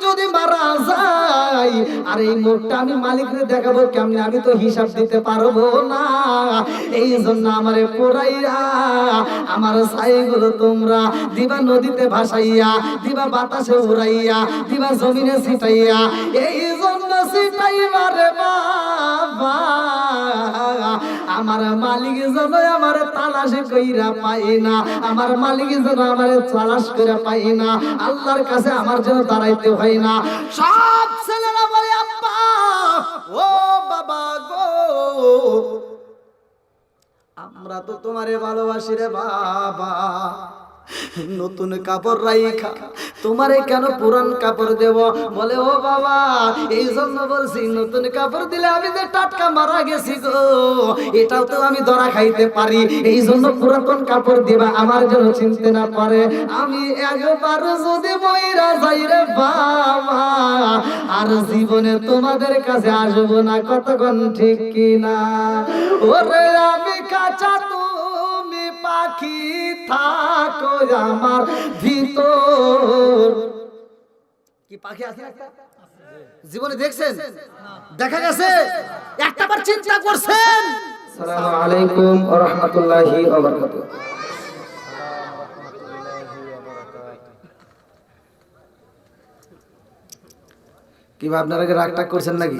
যদি মারা যাই আর এই মুখটা আমি মালিকরে দেখাবো কেমনে, আমি তো হিসাব দিতে পারবো না। এই জন্য আমারে পোড়াইয়া আমার ছাইগুলো তোমরা দিবা নদীতে ভাসাইয়া, দিবা বাতাসে উড়াইয়া, দিবা জমিনে ছিটাইয়া। এই জন্য ছিটাইবা রে বাবা, আমার মালিক যেন আমার তালাশ কইরা পাই না, আমার মালিক যেন আমার তালাশ কইরা পাই না, আল্লাহর কাছে আমার জন্য দাঁড়াইতে হয় না। সব ছেলেরা বলে আব্বা ও বাবা গো, আমরা তো তোমারে ভালোবাসি রে বাবা, নতুন কাপড় রাইখা তোমারে কেন পুরান কাপড় দেব? বলে ও বাবা এই জন্য বলছি, নতুন কাপড় দিলে আমি যে টাটকা মারা গেছি গো এটাও তো আমি ধরা খাইতে পারি, এই জন্য পুরাতন কাপড় দিবা আমার জন্য চিনতে না পারে। আমি একবার যদি মইরা যাই রে বাবা আর জীবনে তোমাদের কাছে আসবো না, কতক্ষণ ঠিক কিনা? ওরে আমি কাঁচা তুমি পাখি থাকো আমার ভিতর। কি পাখি আছে একটা জীবনে দেখছেন? দেখা গেছে? একটাবার চিন্তা করছেন? আসসালামু আলাইকুম ওয়া রাহমাতুল্লাহি ওয়া বারাকাতুহু। কি আপনারা কি রাগ টাগ করছেন নাকি?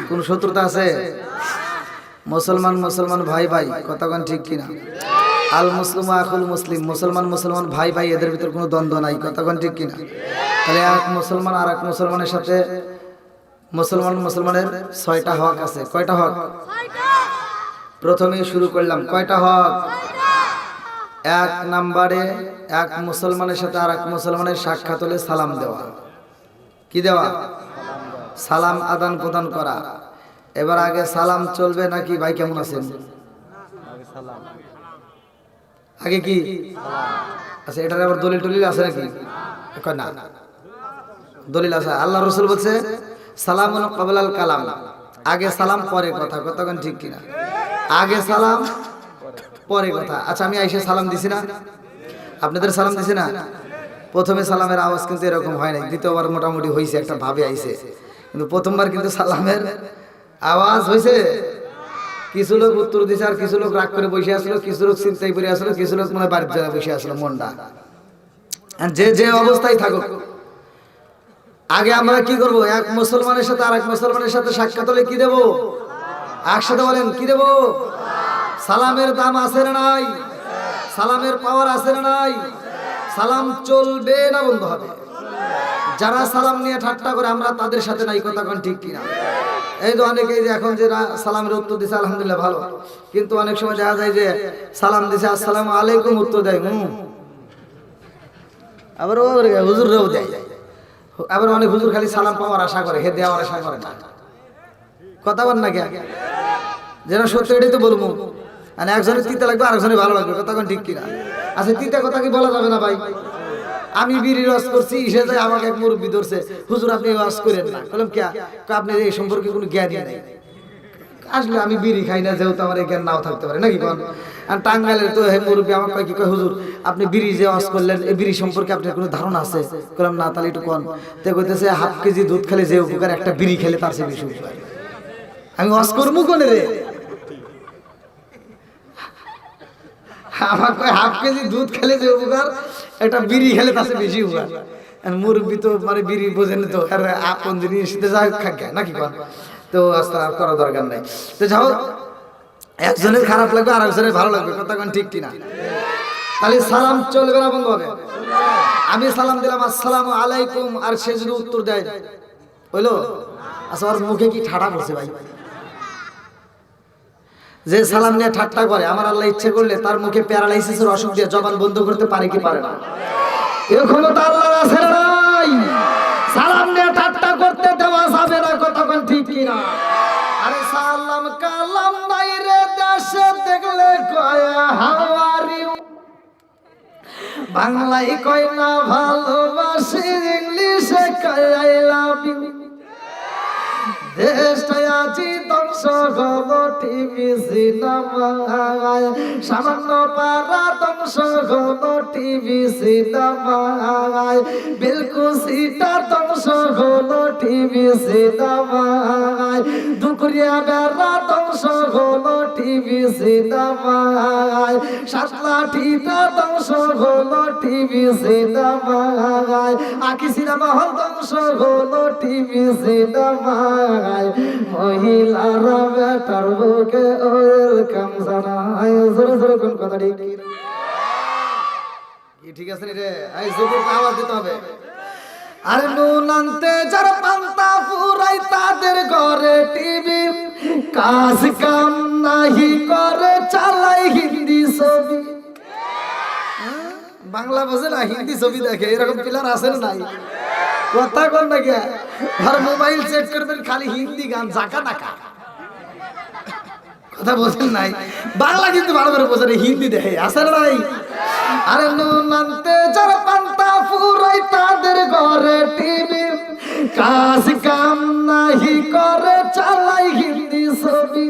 কোন শত্রুতা আছে? মুসলমান মুসলমান ভাই ভাই, কতক্ষণ ঠিক কিনা? আল মুসলিম আকুল মুসলিম, মুসলমান মুসলমান ভাই ভাই, এদের ভিতর কোনো দ্বন্দ্ব নাই, কতক্ষণ ঠিক কিনা? তাহলে এক মুসলমান আর এক মুসলমানের সাথে মুসলমান মুসলমানের 6টা হক আছে। কয়টা হক? প্রথমেই শুরু করলাম, কয়টা হক? 1 নম্বরে এক মুসলমানের সাথে আর এক মুসলমানের সাক্ষাৎ হলে সালাম দেওয়া। কি দেওয়া? সালাম আদান প্রদান করা। এবার আগে সালাম চলবে নাকি? ভাই কেমন আছেন? আগে কি? আচ্ছা, এটার আবার দলিল টলিল আছে নাকি? না, দলিল আছে। আল্লাহ রসুল বলছে সালামুন ক্বাবলাল কালাম, আগে সালাম পরে কথা, কতক্ষণ ঠিক কিনা? আগে সালাম পরে কথা। আচ্ছা, আমি আইসে সালাম দিছি না? আপনাদের সালাম দিছি না? প্রথমে সালামের আওয়াজ কিন্তু এরকম হয় নাই, দ্বিতীয়বার মোটামুটি হয়েছে, একটা ভাবে আইছে, কিন্তু প্রথমবার কিন্তু সালামের আওয়াজ হয়েছে। কিছু লোক উত্তর দিছে আর কিছু লোক রাগ করে বসে আসলো, কিছু লোক চিন্তায় পড়ে আসলো, কিছু লোক মনে বাড়ির জায়গায় বসে আসলো মনটা। যে যে অবস্থায় থাকুক, আগে আমরা কি করব? এক মুসলমানের সাথে আর এক মুসলমানের সাথে সাক্ষাৎ হলে কি দেব? একসাথে বলেন কি দেব? সালামের দাম আছে না নাই? সালামের পাওয়ার আছে না নাই? সালাম চলবে না বন্ধ হবে? যারা সালাম নিয়ে ঠাট্টা করে আমরা তাদের সাথে নাই, কথা কোন ঠিক কিনা? এই তো অনেকেই যে এখন যে সালামের উত্তর দিছে আলহামদুলিল্লাহ ভালো, কিন্তু অনেক সময় দেখা যায় যে সালাম দিছে আসসালামু আলাইকুম উত্তর দেয় আবার হুজুররাও দেয়, আবার অনেক হুজুর খালি সালাম পাওয়ার আশা করে, হে দেওয়ার আশা করে না। কথা বল না কে? যেন সত্য এটাই তো বলবো, মানে একজনের তিতা লাগবে আরেকজনের ভালো লাগবে, কথা কোন ঠিক কিনা? আচ্ছা, তিতা কথা কি বলা যাবে না ভাই? আমি বিড়ি রস করছি, সে যায় আমাকে এক মুরব্বি ধরছে, হুজুর আপনি রস করেন না। বললাম কে? আপনি এই সম্পর্কে কোনো জ্ঞানই নাই। আসলে আমি বিড়ি খাই না, যেহেতু আমার এই জ্ঞান নাও থাকতে পারে নাকি? আর টাঙ্গাইলের তো হে মুরব্বি আমাকে কয় কি কয়, হুজুর আপনি বিড়ি যে রস করলেন এই বিড়ি সম্পর্কে আপনার কোনো ধারণা আছে? বললাম না, তাহলে একটু কন। তো কইতেছে হাফ কেজি দুধ খেলে যে উপকার, একটা বিড়ি খেলে তার চেয়ে বেশি উপকার। আমি রস করবো কোনে রে? আমার কয় হাফ কেজি দুধ খেলে যে উপকার, একটা বিড়ি খেলে তার চেয়ে বেশি উপকার। মুরব্বি তো মানে বিড়ি বোঝেন তো, আর আপন জিনিস যাই খাগে নাকি কন? তো আস্তে করা দরকার নাই। তো যাও, একজনের খারাপ লাগবে আর একজনের ভালো লাগবে, কথা কোন ঠিক কিনা? তাহলে সালাম চলবে না বন্ধ হবে? আমি সালাম দিলাম আসসালামু আলাইকুম, আর সে যদি উত্তর দেয় হইলো, আচ্ছা ওর মুখে কি ঠাডা পড়ছে ভাই? যে সালাম নিয়ে ঠাট্টা করে, আমার আল্লাহ ইচ্ছে করলে তার মুখে প্যারালাইসিসের অসুখ দিয়ে জবান বন্ধ করতে পারে কি পারে না? এখনো তো আল্লাহর আছে নাই? সালাম নিয়ে ঠাট্টা করতে দেওয়া যাবে না, কতক্ষণ ঠিক কিনা? আরে সালাম কালাম নাই রে দেশে দেখলে কয় হাউ আর ইউ, বাংলায় কয় না ভালোবাসি, ইংলিশে কয় আই লাভ ইউ। দেশটা আজি ধ্বংস ধ্বংস হলো টিভি সিনেমায়, সামান্য পাড়া ধ্বংস হলো টিভি সিনেমায়, বেলকুচিটা ধ্বংস হলো টিভি সিনেমায়, দুকুরিয়া বেড়া ধ্বংস হলো টিভি সিনেমায়, সাতলাঠিটা ধ্বংস হলো টিভি সিনেমায়, আকি সিনেমা হল ধ্বংস হলো টিভি সিনেমায়, মহিলারা বেটার বুকে ওয়েলকাম জানায়। জোরে জোরে কোন কথা ঠিক ঠিক আছে রে? এই যুবক আওয়াজ দিতে হবে। আরে নুন আনতে যারা পান্তা ফুরাই তাদের ঘরে টিভি, কাজ কাম নাহি করে চালাই হিন্দি ছবি। বাংলা বোঝে না, হিন্দি ছবি দেখে, এরকম প্লেয়ার আছে না নাই? কথা কর না কে? আর মোবাইল সেট করবেন খালি হিন্দি গান জাকা নাকা, কথা বোঝেন নাই? বাংলা কিন্তু ভালো করে বোঝে, হিন্দি দেখে, আছে না নাই? আরে নুন আনতে যারা পান্তা ফুরাই তাদের ঘরে টিভি, কাজ কাম নাহি করে চালাই হিন্দি ছবি,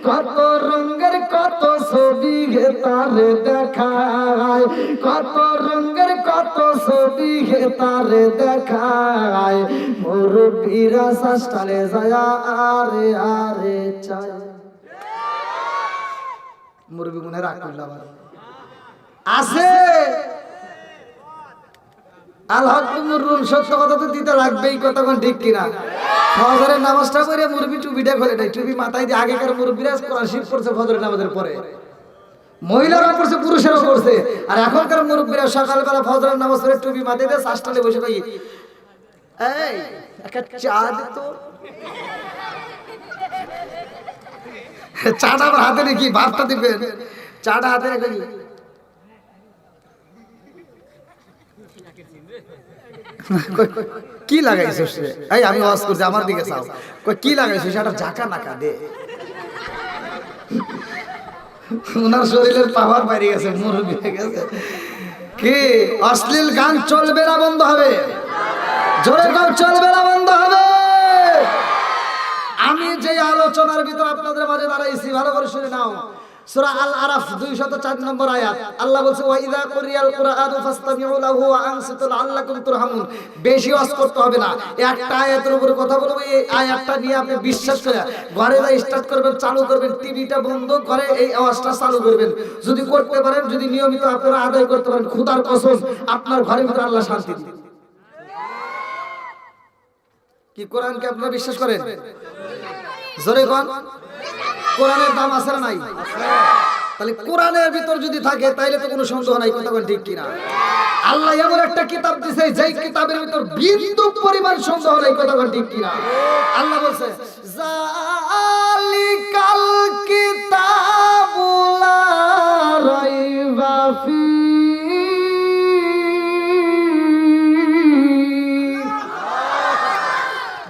কত রঙের কত ছবি গে তারে দেখায়, কত রঙের কত ছবি গে তারে দেখায়, মুরব্বীরা সাস্টালে যায় আরে আরে চায়। মুরব্বী মনে রাখ করলাম আছে আলহামদুলিল্লাহ, সত্য কথা তো দিতে লাগবেই, কতক্ষণ ঠিক কিনা? ফজরের নামাজটা করে মুরব্বি টুপিটা খোলে নাই, টুপি মাথায় দিয়ে আগেকার মুরব্বিরা কোরআন শরীফ পড়ছে ফজরের নামাজের পরে, মহিলারা পড়ছে পুরুষেরাও পড়ছে, আর এখনকার মুরব্বিরা সকালবেলা ফজরের নামাজ পড়ে টুপি মাথায় দিয়ে শ্বাসটালে বসে কই এই একটা চা দে তো। চাটা আমার হাতে রেখি, ভাতটা দিবেন, চাটা হাতে রেখে কি লাগাইছিস? এই আমি ওয়াজ করছি, আমার দিকে চাও, কি লাগাইছিস? একটা ঝাঁকা নাকা দে। ওনার শরীরের পাওয়ার বাইরে গেছে, মুরব্বি হয়ে গেছে। কি অশ্লীল গান চলবে না, বন্ধ হবে? জোরে গান চলবে না, বন্ধ হবে? আমি যে আলোচনার ভিতর আপনাদের মাঝে দাঁড়াইছি, ভালো করে শুনে নাও। সূরা আল আরাফ 204 নম্বর আয়াত, আল্লাহ বলছে ওয়া ইযা কুরিয়াল কুরআনু ফাসতামিউ লাহু ওয়া আনসিতু লাআল্লাকুম তুরহামুন। বেশি ওয়াজ করতে হবে না, একটা আয়াতের উপর কথা বলবো, এই আয়াতটা নিয়ে আপনি বিশ্বাস করে ঘরে যা স্টার্ট করবেন, চালু করবেন, টিভিটা বন্ধ করে এই আওয়াজটা চালু করবেন। যদি করতে পারেন, যদি নিয়মিত আপনারা আদায় করতে পারেন, খোদার কসম আপনার ঘরের ভিতরে আল্লাহ শান্তি দিবেন। কি কোরআনকে আপনারা বিশ্বাস করেন? জোরে কোন কোরআনের দাম আছে না নাই? তাহলে কোরআনের ভিতর যদি থাকে তাইলে তো কোনো সন্দেহ নাই, কথা বলেন ঠিক কিনা? আল্লাহ এমন একটা কিতাব দিয়েছে যেই কিতাবের ভিতর বিন্দু পরিমাণ সন্দেহ নাই, কথা বলেন ঠিক কিনা? আল্লাহ বলছে জালিকাল কিতাবু লা রাইবা ফি,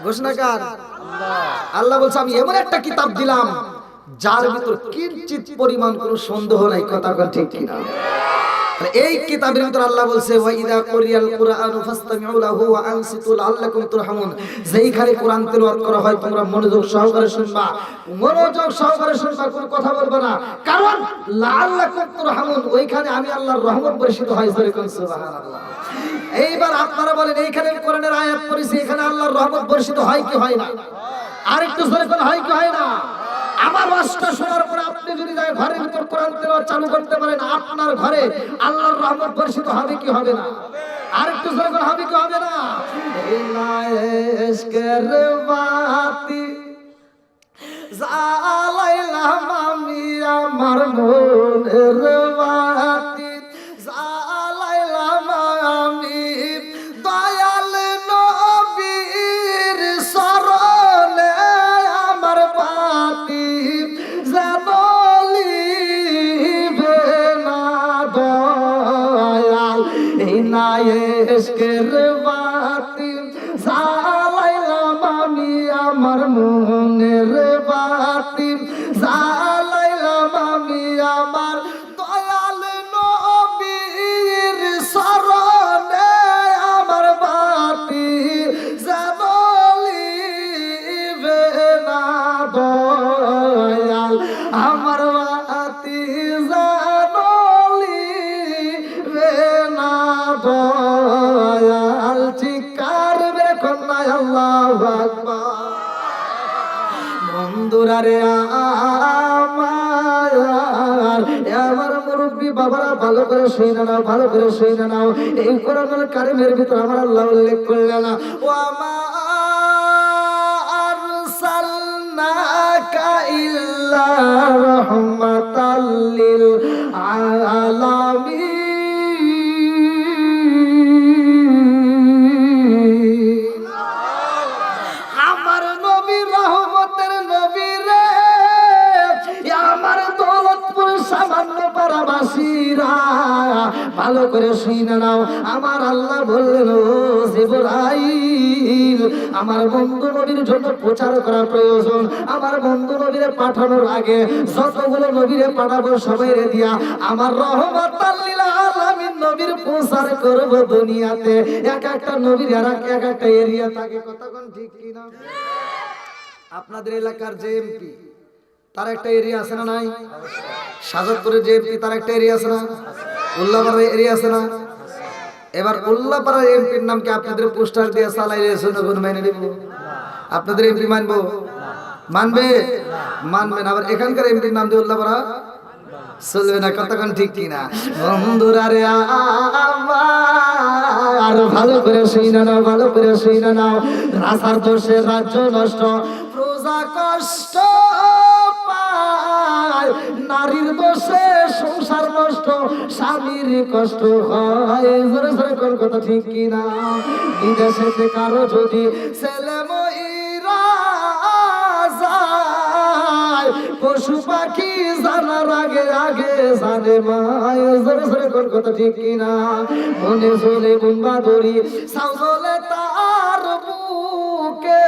ঘোষণাকার আল্লাহ বলছে আমি এমন একটা কিতাব দিলাম যার ভিতর কিঞ্চিত পরিমাণ কোনো সন্দেহ নাই, কথা বলেন ঠিক কিনা? এই কিতাবের ভিতর আল্লাহ বলছে ওয়া ইযা কুরিয়াল কুরআনু ফাসতামিউ লাহু ওয়া আনসিতু লাআল্লাকুম তুরহামুন, যেইখানে কোরআন তেলাওয়াত করা হয় তোমরা মনোযোগ সহকারে শুনবা, মনোযোগ সহকারে শুনবা, কোনো কথা বলবে না, কারণ লাআল্লাকুম তুরহামুন, ওইখানে আমি আল্লাহর রহমত বর্ষিত হয়। সুবহানাল্লাহ। এইবার আপনারা বলেন এইখানে কোরআনের আয়াত পড়েছি, এখানে আল্লাহর রহমত বর্ষিত হয় কি হয় না? আরেকটু জোরে বলেন হয় কি হয় না? আমার ওয়াজটা শোনার পরে আপনি যদি যায় ঘরের ভিতর কোরআন তেলাওয়াত চালু করতে পারেন, আপনার ঘরে আল্লাহর রহমত বর্ষিত হবে কি হবে না? আরেকটু জোরে বলেন হবে কি হবে না? এই ইশকের বাতি জ্বালাইলাম আমি আমার মনের বাতি, জ্বালাইলাম আমি দয়াল নবীর শরণে আমার বাতি, জানলিবে না দয়াল এই না ইশকের বাতি, জ্বালাইলাম আমি আমার মনের বাতি, জ্বালাইলাম আমি আমার দয়াল নবীর শরণে আমার বাতি, জানলিবে না দয়াল আল্লাহু আকবার। বন্ধুরা রে আমার মুরব্বী বাবারা ভালো করে শুনে নাও, ভালো করে শুনে নাও। এই কোরআনুল কারীমের ভিতর আমার আল্লাহ উল্লেখ করলেন, ওয়া মা আরসালনাকা ইল্লা রাহমাতাল লিল আলামিন। আমার নবী রহমতের নবী রে, আমার দৌলতপুর সামান্য পাড়াবাসীরা ভালো করে শুনে নাও। আমার আল্লাহ বললেন, ও জিবরাইল, আমার বন্ধু নবীর জন্য প্রচার করা প্রয়োজন। আমার বন্ধু নবীরে পাঠানোর আগে যতগুলো নবীরে পাঠাবো সবাই দিয়া আমার রহমাতাল লিল আলামিন নবীর প্রচার করব দুনিয়াতে। এক একটা নবীর এক একটা এরিয়া থাকে, কথা কোন ঠিক কিনা? আপনাদের এলাকার যে এমপি তার একটা এরিয়া আছে না নাই? সাজাদপুরের যে এমপি তার একটা এরিয়া আছে না? উল্লাপাড়ার এরিয়া আছে না? এবার উল্লাপাড়ার এমপির নাম কি আপনাদের পোস্টার দিয়ে চালাইলে জনগণ মেনে নিব? আপনাদের এমপি মানবো? মানবে? মানবে না। আবার এখানকার এমপির নাম দিয়ে উল্লাপাড়া চলবে না, কতক্ষণ ঠিক কিনা? বন্ধুরা রে আর ভালো করে শুনে নাও, ভালো করে শুনে নাও। রাজার দোষে রাজ্য নষ্ট, প্রজা কষ্ট পায়, নারীর দোষে সংসার নষ্ট, স্বামীর কষ্ট হয়। জোরে জোরে কোন কথা ঠিক কিনা? বিদেশেতে কারো যদি ছেলে মইরা যায়, পশু পাখি জানার আগে আগে জানে মায়। জোরে জোরে কোন কথা ঠিক কিনা? মনে চলে বুম্বা ধরি সাউজলে তার বুকে,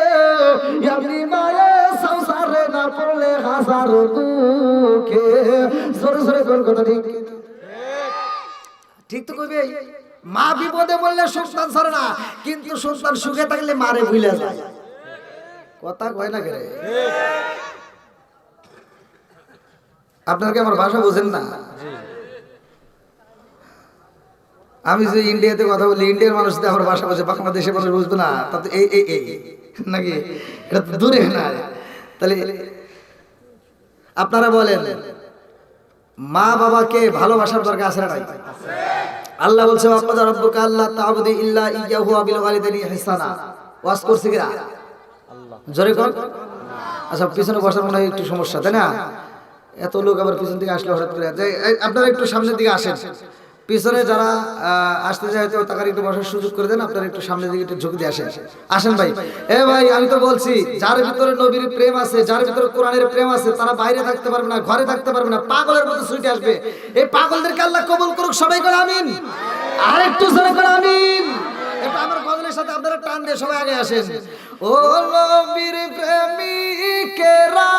এমনি মায়ে সংসারে না পড়লে হাজার দুঃখে। জোরে জোরে কোন কথা ঠিক কিনা? ঠিক তো কইবে। মা বিপদে বললে সন্তান ছাড়ে না, কিন্তু সন্তান সুখে থাকলে মারে ভুলে যায়। কথা কয় না কেরে? আপনারা কি আমার ভাষা বোঝেন না? আমি যে ইন্ডিয়াতে কথা বলি, ইন্ডিয়ার মানুষ আমার ভাষা বোঝে, বাংলাদেশের মানুষ বুঝবে না। তা তো এই নাকি? এটা তো দূরে না। তাহলে আপনারা বলেন, মা বাবাকে ভালোবাসার দরকার আছে না নাই? আল্লাহ বলছে, ওয়াকাদা রাব্বুকা আল্লা তা'বুদু ইল্লা ইয়্যাহু ওয়া বিল ওয়ালিদাইনি ইহসানা। ওয়াজ করছি কিনা? জোরে কর। আচ্ছা, পিছনে বসার মনে হয় একটু সমস্যা, তাই না? এত লোক আবার পিছন থেকে আসলে হঠাৎ করে। আপনারা একটু সামনের দিকে আসেন। পিছনে যারা আসতে যায় তো তাকে একটু বসার সুযোগ করে দেন। আপনারা একটু সামনের দিকে একটু ঝুঁক দিয়ে আসেন। আসেন ভাই। এ ভাই, আমি তো বলছি, যার ভিতরে নবীর প্রেম আছে, যার ভিতরে কোরআনের প্রেম আছে, তারা বাইরে থাকতে পারবে না, ঘরে থাকতে পারবে না, পাগলের মতো ছুটে আসবে। এই পাগলদেরকে আল্লাহ কবুল করুক। সবাই করে আমিন। আর একটু জোরে করে আমিন। এটা আমার গজলের সাথে আপনারা টান দিয়ে সবাই আগে আসেন। ও নবীর প্রেমিকেরা,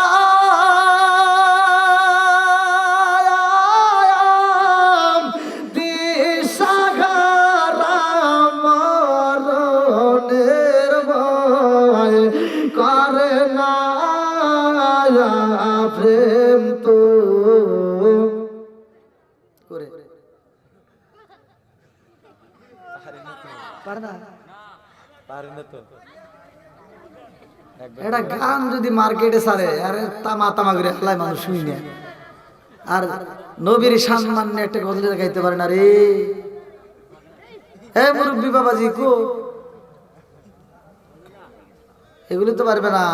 প্রেম তো করে পারে না। এটা গান যদি মার্কেটে ছাড়ে, আরে তামা তামা করে হালাই মানুষ শুনি না। আর নবীর সম্মান নিয়ে একটা গজল গাইতে পারে না রে। হে মুরব্বী বাবাজি কো, এগুলি তো পারবে না।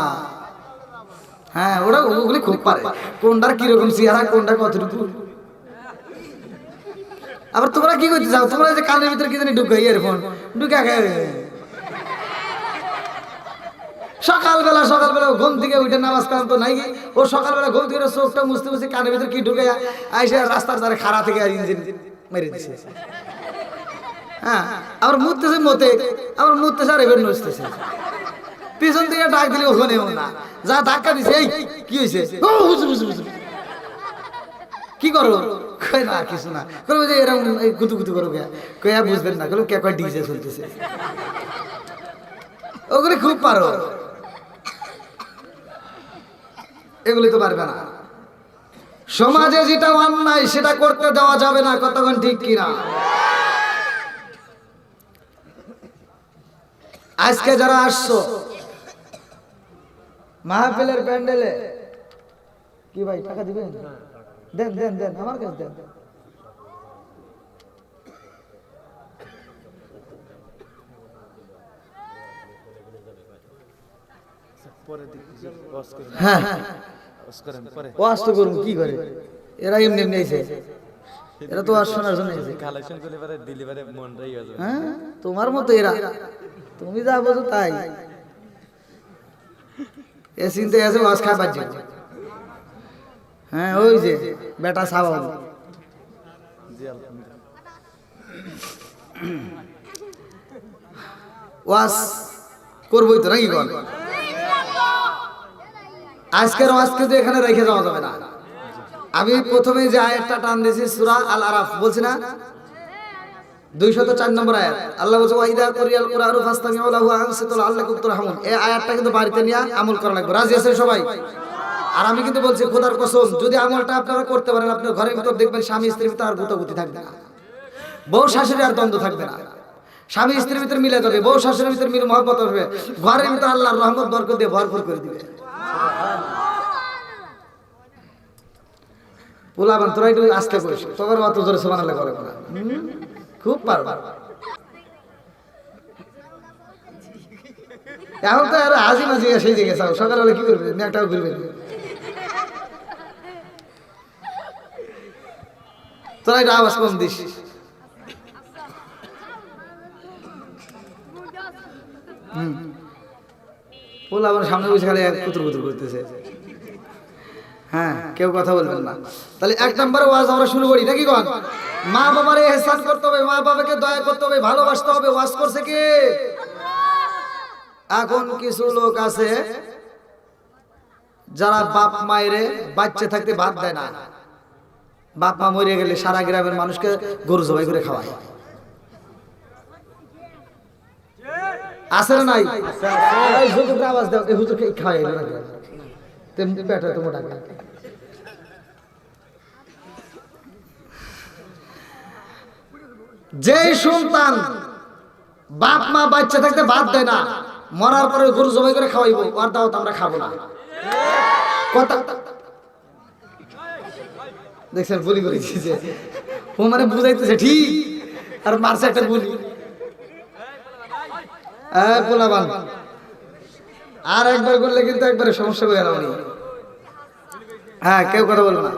হ্যাঁ, ওগুলি খুব পারে। কোনটার কিরকম চেহারা, কোনটা কতটুকু। আবার তোমরা কি করতে চাও? তোমরা যে কানের ভিতরে কি জানি ঢুকে, ইয়ারফোন ঢুকে সকালবেলা ঘুম থেকে উঠে নামাজ কালাম তো নাই। ও সকালবেলা ঘুম থেকে চোখটা মুছতে মুছতে কানের ভিতরে কি ঢুকে আইসে রাস্তার ধারে খাড়া থেকে ইঞ্জিন মেরে দিচ্ছে। হ্যাঁ, আবার মুততেছে মতে, আবার মুততেছে আর এবার নড়তেছে। পিছন থেকে ডাক দিলে ওখানেও না, যা ধাক্কা দিছে। এই কি হয়েছে? কি করো? কই না কিছু না, করবো যে এরকম গুতু গুতু করো। কয়া বুঝবেন না, কে কয় ডিজে চলতেছে। ওগুলি খুব পারো, এগুলি তো পারবে না। সমাজে যেটা অন্যায় সেটা করতে দেওয়া যাবে না, কতক্ষণ ঠিক কিনা? আজকে যারা আসছো মাহফিলের প্যান্ডেলে, কি ভাই টাকা দিবেন? দেন দেন দেন, আমার কাছে দেন। হ্যাঁ ওয়াজ তো করুন, কি করে এরা এমনি এমনি আইছে, এরা তো ওয়াজ শোনার জন্য আইছে। হ্যাঁ তোমার মতো এরা, তুমি যা বোঝো তাই। এ চিন্তা আছে ওয়াজ খায় পাচ্ছি। হ্যাঁ ওই যে বেটা সাবা ওয়াজ করবোই তো নাকি কল। আজকের ওয়াজ কিন্তু এখানে রেখে যাওয়া যাবে না। আমি প্রথমে যে আয়াতটা টান দিয়েছি সূরা আল আরাফ, বলছি না 204 নম্বর আয়াত। আল্লাহ বলছে ওয়াইদা কুরিয়াল কুরআনু ফাসতামিউ লাহু ওয়া আনসিতু লাআল্লাকুম তুরহামুন। এই আয়াতটা কিন্তু বাড়িতে নিয়ে আমল করা লাগবে। রাজি আছেন সবাই? আর আমি কিন্তু বলছি খোদার কসম, যদি আমলটা আপনারা করতে পারেন, আপনার ঘরের ভিতর দেখবেন স্বামী স্ত্রীর ভিতর আর গুতাগুতি থাকবে না, বউ শাশুড়ি আর দ্বন্দ্ব থাকবে না, স্বামী স্ত্রীর ভিতর মিলে যাবে, বউ শাশুড়ির ভিতর মিল মহব্বত হবে, ঘরের ভিতর আল্লাহর রহমত বরকত দিয়ে ভরপুর করে দিবে। পোলাবান তোরা একটু আস্তে করিস, তোমার অত জোরে সুবহানাল্লাহ করে না, খুব পারবা। এখন তো আর হাজি মাঝি সেই দিকে যাও, সকালবেলা কি করবে, একটাও ঘুরবে, তোরা একটু আওয়াজ কম দিস। পোলাবান সামনে বসে খালি কুতুর কুতুর করতেছে। হ্যাঁ কেউ কথা বলবেন না। তাহলে 1 নম্বরে ওয়াজ আমরা শুরু করি নাকি কোন? মা বাবার ইহসান করতে হবে, মা বাবাকে দয়া করতে হবে, ভালোবাসতে হবে। ওয়াজ করছে কে? এখন কিছু লোক আছে যারা বাপ মায়েরে বাচ্চা থাকতে ভাত দেয় না, বাপ মা মরে গেলে সারা গ্রামের মানুষকে গরু জবাই করে খাওয়ায়। আছে না নাই? এই হুজুরকে আওয়াজ দাও, এই হুজুরকে খাওয়াই না তেমনি পেটে তো মোটা। যে সন্তান বাপ মা বাচ্চা থাকতে ভাত দেয় না, মরার পরে গরু জবাই করে খাওয়াইবো, আর দাওয়াত আমরা খাবো না। কথা দেখছেন বলি করে দিয়েছে ও, মানে বুঝাইতেছে ঠিক, আর মারছে একটা বলি। পোলাবান আর একবার করলে কিন্তু একবারে সমস্যা হয়ে গেল। হ্যাঁ কেউ কথা বলবো না।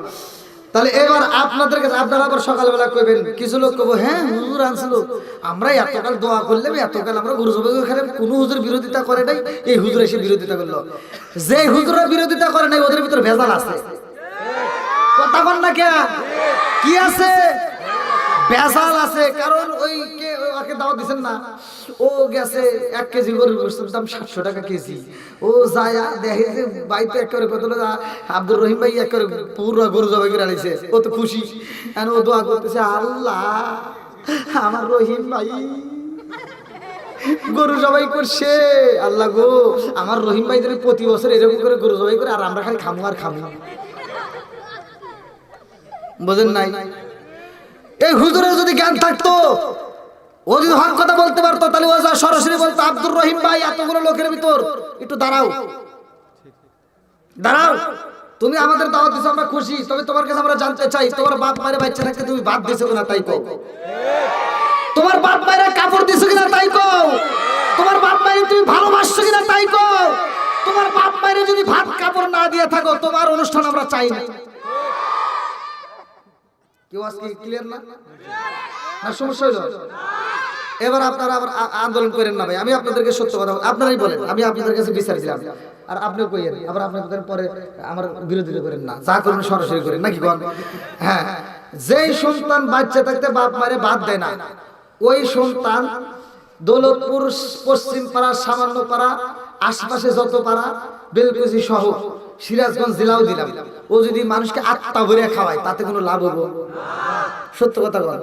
তাহলে এবার আপনাদের কাছে আপনারা আবার সকালবেলা কইবেন, কিছু লোক কব হ্যাঁ হুজুর আনছিল, আমরা এতকাল দোয়া করলাম, এতকাল আমরা গরু জবাই করে, কোনো হুজুর বিরোধিতা করে নাই, এই হুজুর এসে বিরোধিতা করলো। যে হুজুররা বিরোধিতা করে নাই ওদের ভিতর ভেজাল আছে। কথা বল না কে? কি আছে? ভেজাল আছে। কারণ ওই কে ওকে দাওয়াত দিবেন না, ও গেছে 1 কেজি গরুর গোশতের দাম 700 টাকা কেজি, ও যায় দেখে যে বাইতে একেবারে কত আব্দুর রহিম ভাই একেবারে পুরো গরু জবাই করে আনিছে, ও তো খুশি। আর ও দোয়া করতেছে, আল্লাহ আমার রহিম ভাই গরু জবাই করছে, আল্লাহ গো আমার রহিম ভাই ধরে প্রতি বছর এরকম করে গরু জবাই করে, আর আমরা খালি খামু আর খামু। বোঝেন নাই? এই হুজুরের যদি জ্ঞান থাকতো, ও যদি হক কথা বলতে পারতো, তাহলে ও যা সরাসরি বলতো, আব্দুর রহিম ভাই এতগুলো লোকের ভিতর একটু দাঁড়াও, দাঁড়াও, তুমি আমাদের দাওয়াত দিছো, আমরা খুশি, তবে তোমার কাছে আমরা জানতে চাই, তোমার বাপ মায়ের বাচ্চা থাকতে তুমি ভাত দিছো কিনা তাই কও। তোমার বাপ মায়ের কাপড় দিছো কিনা তাই কও। তোমার বাপ মায়ের তুমি ভালোবাসছো কিনা তাই কও। তোমার বাপ মায়ের যদি ভাত কাপড় না দিয়ে থাকো, তোমার অনুষ্ঠান আমরা চাই না। কেউ আজকে ক্লিয়ার না? না সমস্যা হলো? এবার আপনারা আবার আন্দোলন করেন না ভাই, আমি আপনাদেরকে সত্য কথা আপনারাই বলেন, আমি আপনাদের কাছে বিচার দিলাম, আর আপনিও কইেন, আবার আপনাদের পরে আমার বিরোধিতা করেন না, যা করেন সরাসরি করেন নাকি কোন? হ্যাঁ, যেই সন্তান বাচ্চা থাকতে বাপ মারে ভাত দেয় না, ওই সন্তান দৌলতপুর পশ্চিম পাড়া, সামান্য পাড়া, আশপাশে যত পাড়া, বেলকুচি সহ সিরাজগঞ্জ জেলাও দিলাম, ও যদি মানুষকে আত্মা ভরে খাওয়ায় তাতে কোনো লাভ হবো? সত্য কথা বল।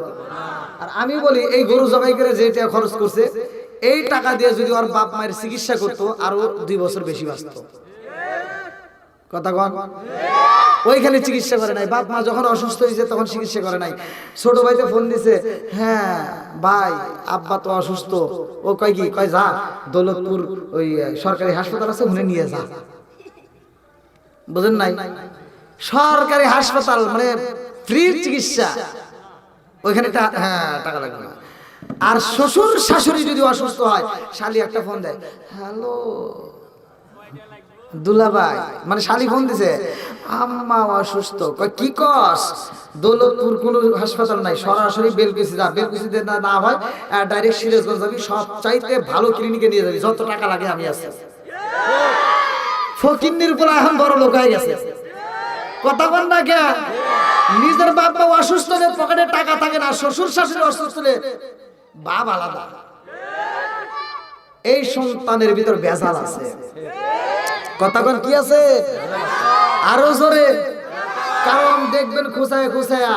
আর আমি বলি এই গরু জবাই করে যে টাকা খরচ করছে, এই টাকা দিয়ে যদি ওর বাপ মায়ের চিকিৎসা করতো, আরো 2 বছর বেশি বাঁচত। কথা কন। ওইখানে চিকিৎসা করে নাই। বাপ মা যখন অসুস্থ হয়েছে তখন চিকিৎসা করে নাই। ছোট ভাইতে ফোন দিছে, হ্যাঁ ভাই আব্বা তো অসুস্থ। ও কয় কি, কয় যা দৌলতপুর ওই সরকারি হাসপাতাল আছে ওখানে নিয়ে যা। বুঝেন নাই, সরকারি হাসপাতাল মানে ফ্রি চিকিৎসা, ওইখানে হ্যাঁ টাকা লাগবে না। আর শ্বশুর শাশুড়ি যদি অসুস্থ হয়, শালি একটা ফোন দেয়, হ্যালো দুলাভাই, মানে শালি ফোন দিছে, আম্মা অসুস্থ। কয় কি কস? দৌলতপুর কোনো হাসপাতাল নাই, সরাসরি বেলকুচি যা। বেলকুচিতে না হয় ডাইরেক্ট সিরাজগঞ্জ যাবি, সব চাইতে ভালো ক্লিনিকে নিয়ে যাবি, যত টাকা লাগে আমি আছি। ফকিন্নির উপর এখন বড় লোক হয়ে গেছে, কথা বল না কে? নিজের বাপ মা অসুস্থ হলে পকেটে টাকা থাকে না, শ্বশুর শাশুড়ি অসুস্থ হলে বাপ আলাদা। এই সন্তানের ভিতর ভেজাল আছে, কথা বল কি আছে? আরো জোরে। কারণ দেখবেন খুঁচায় খুঁচায়া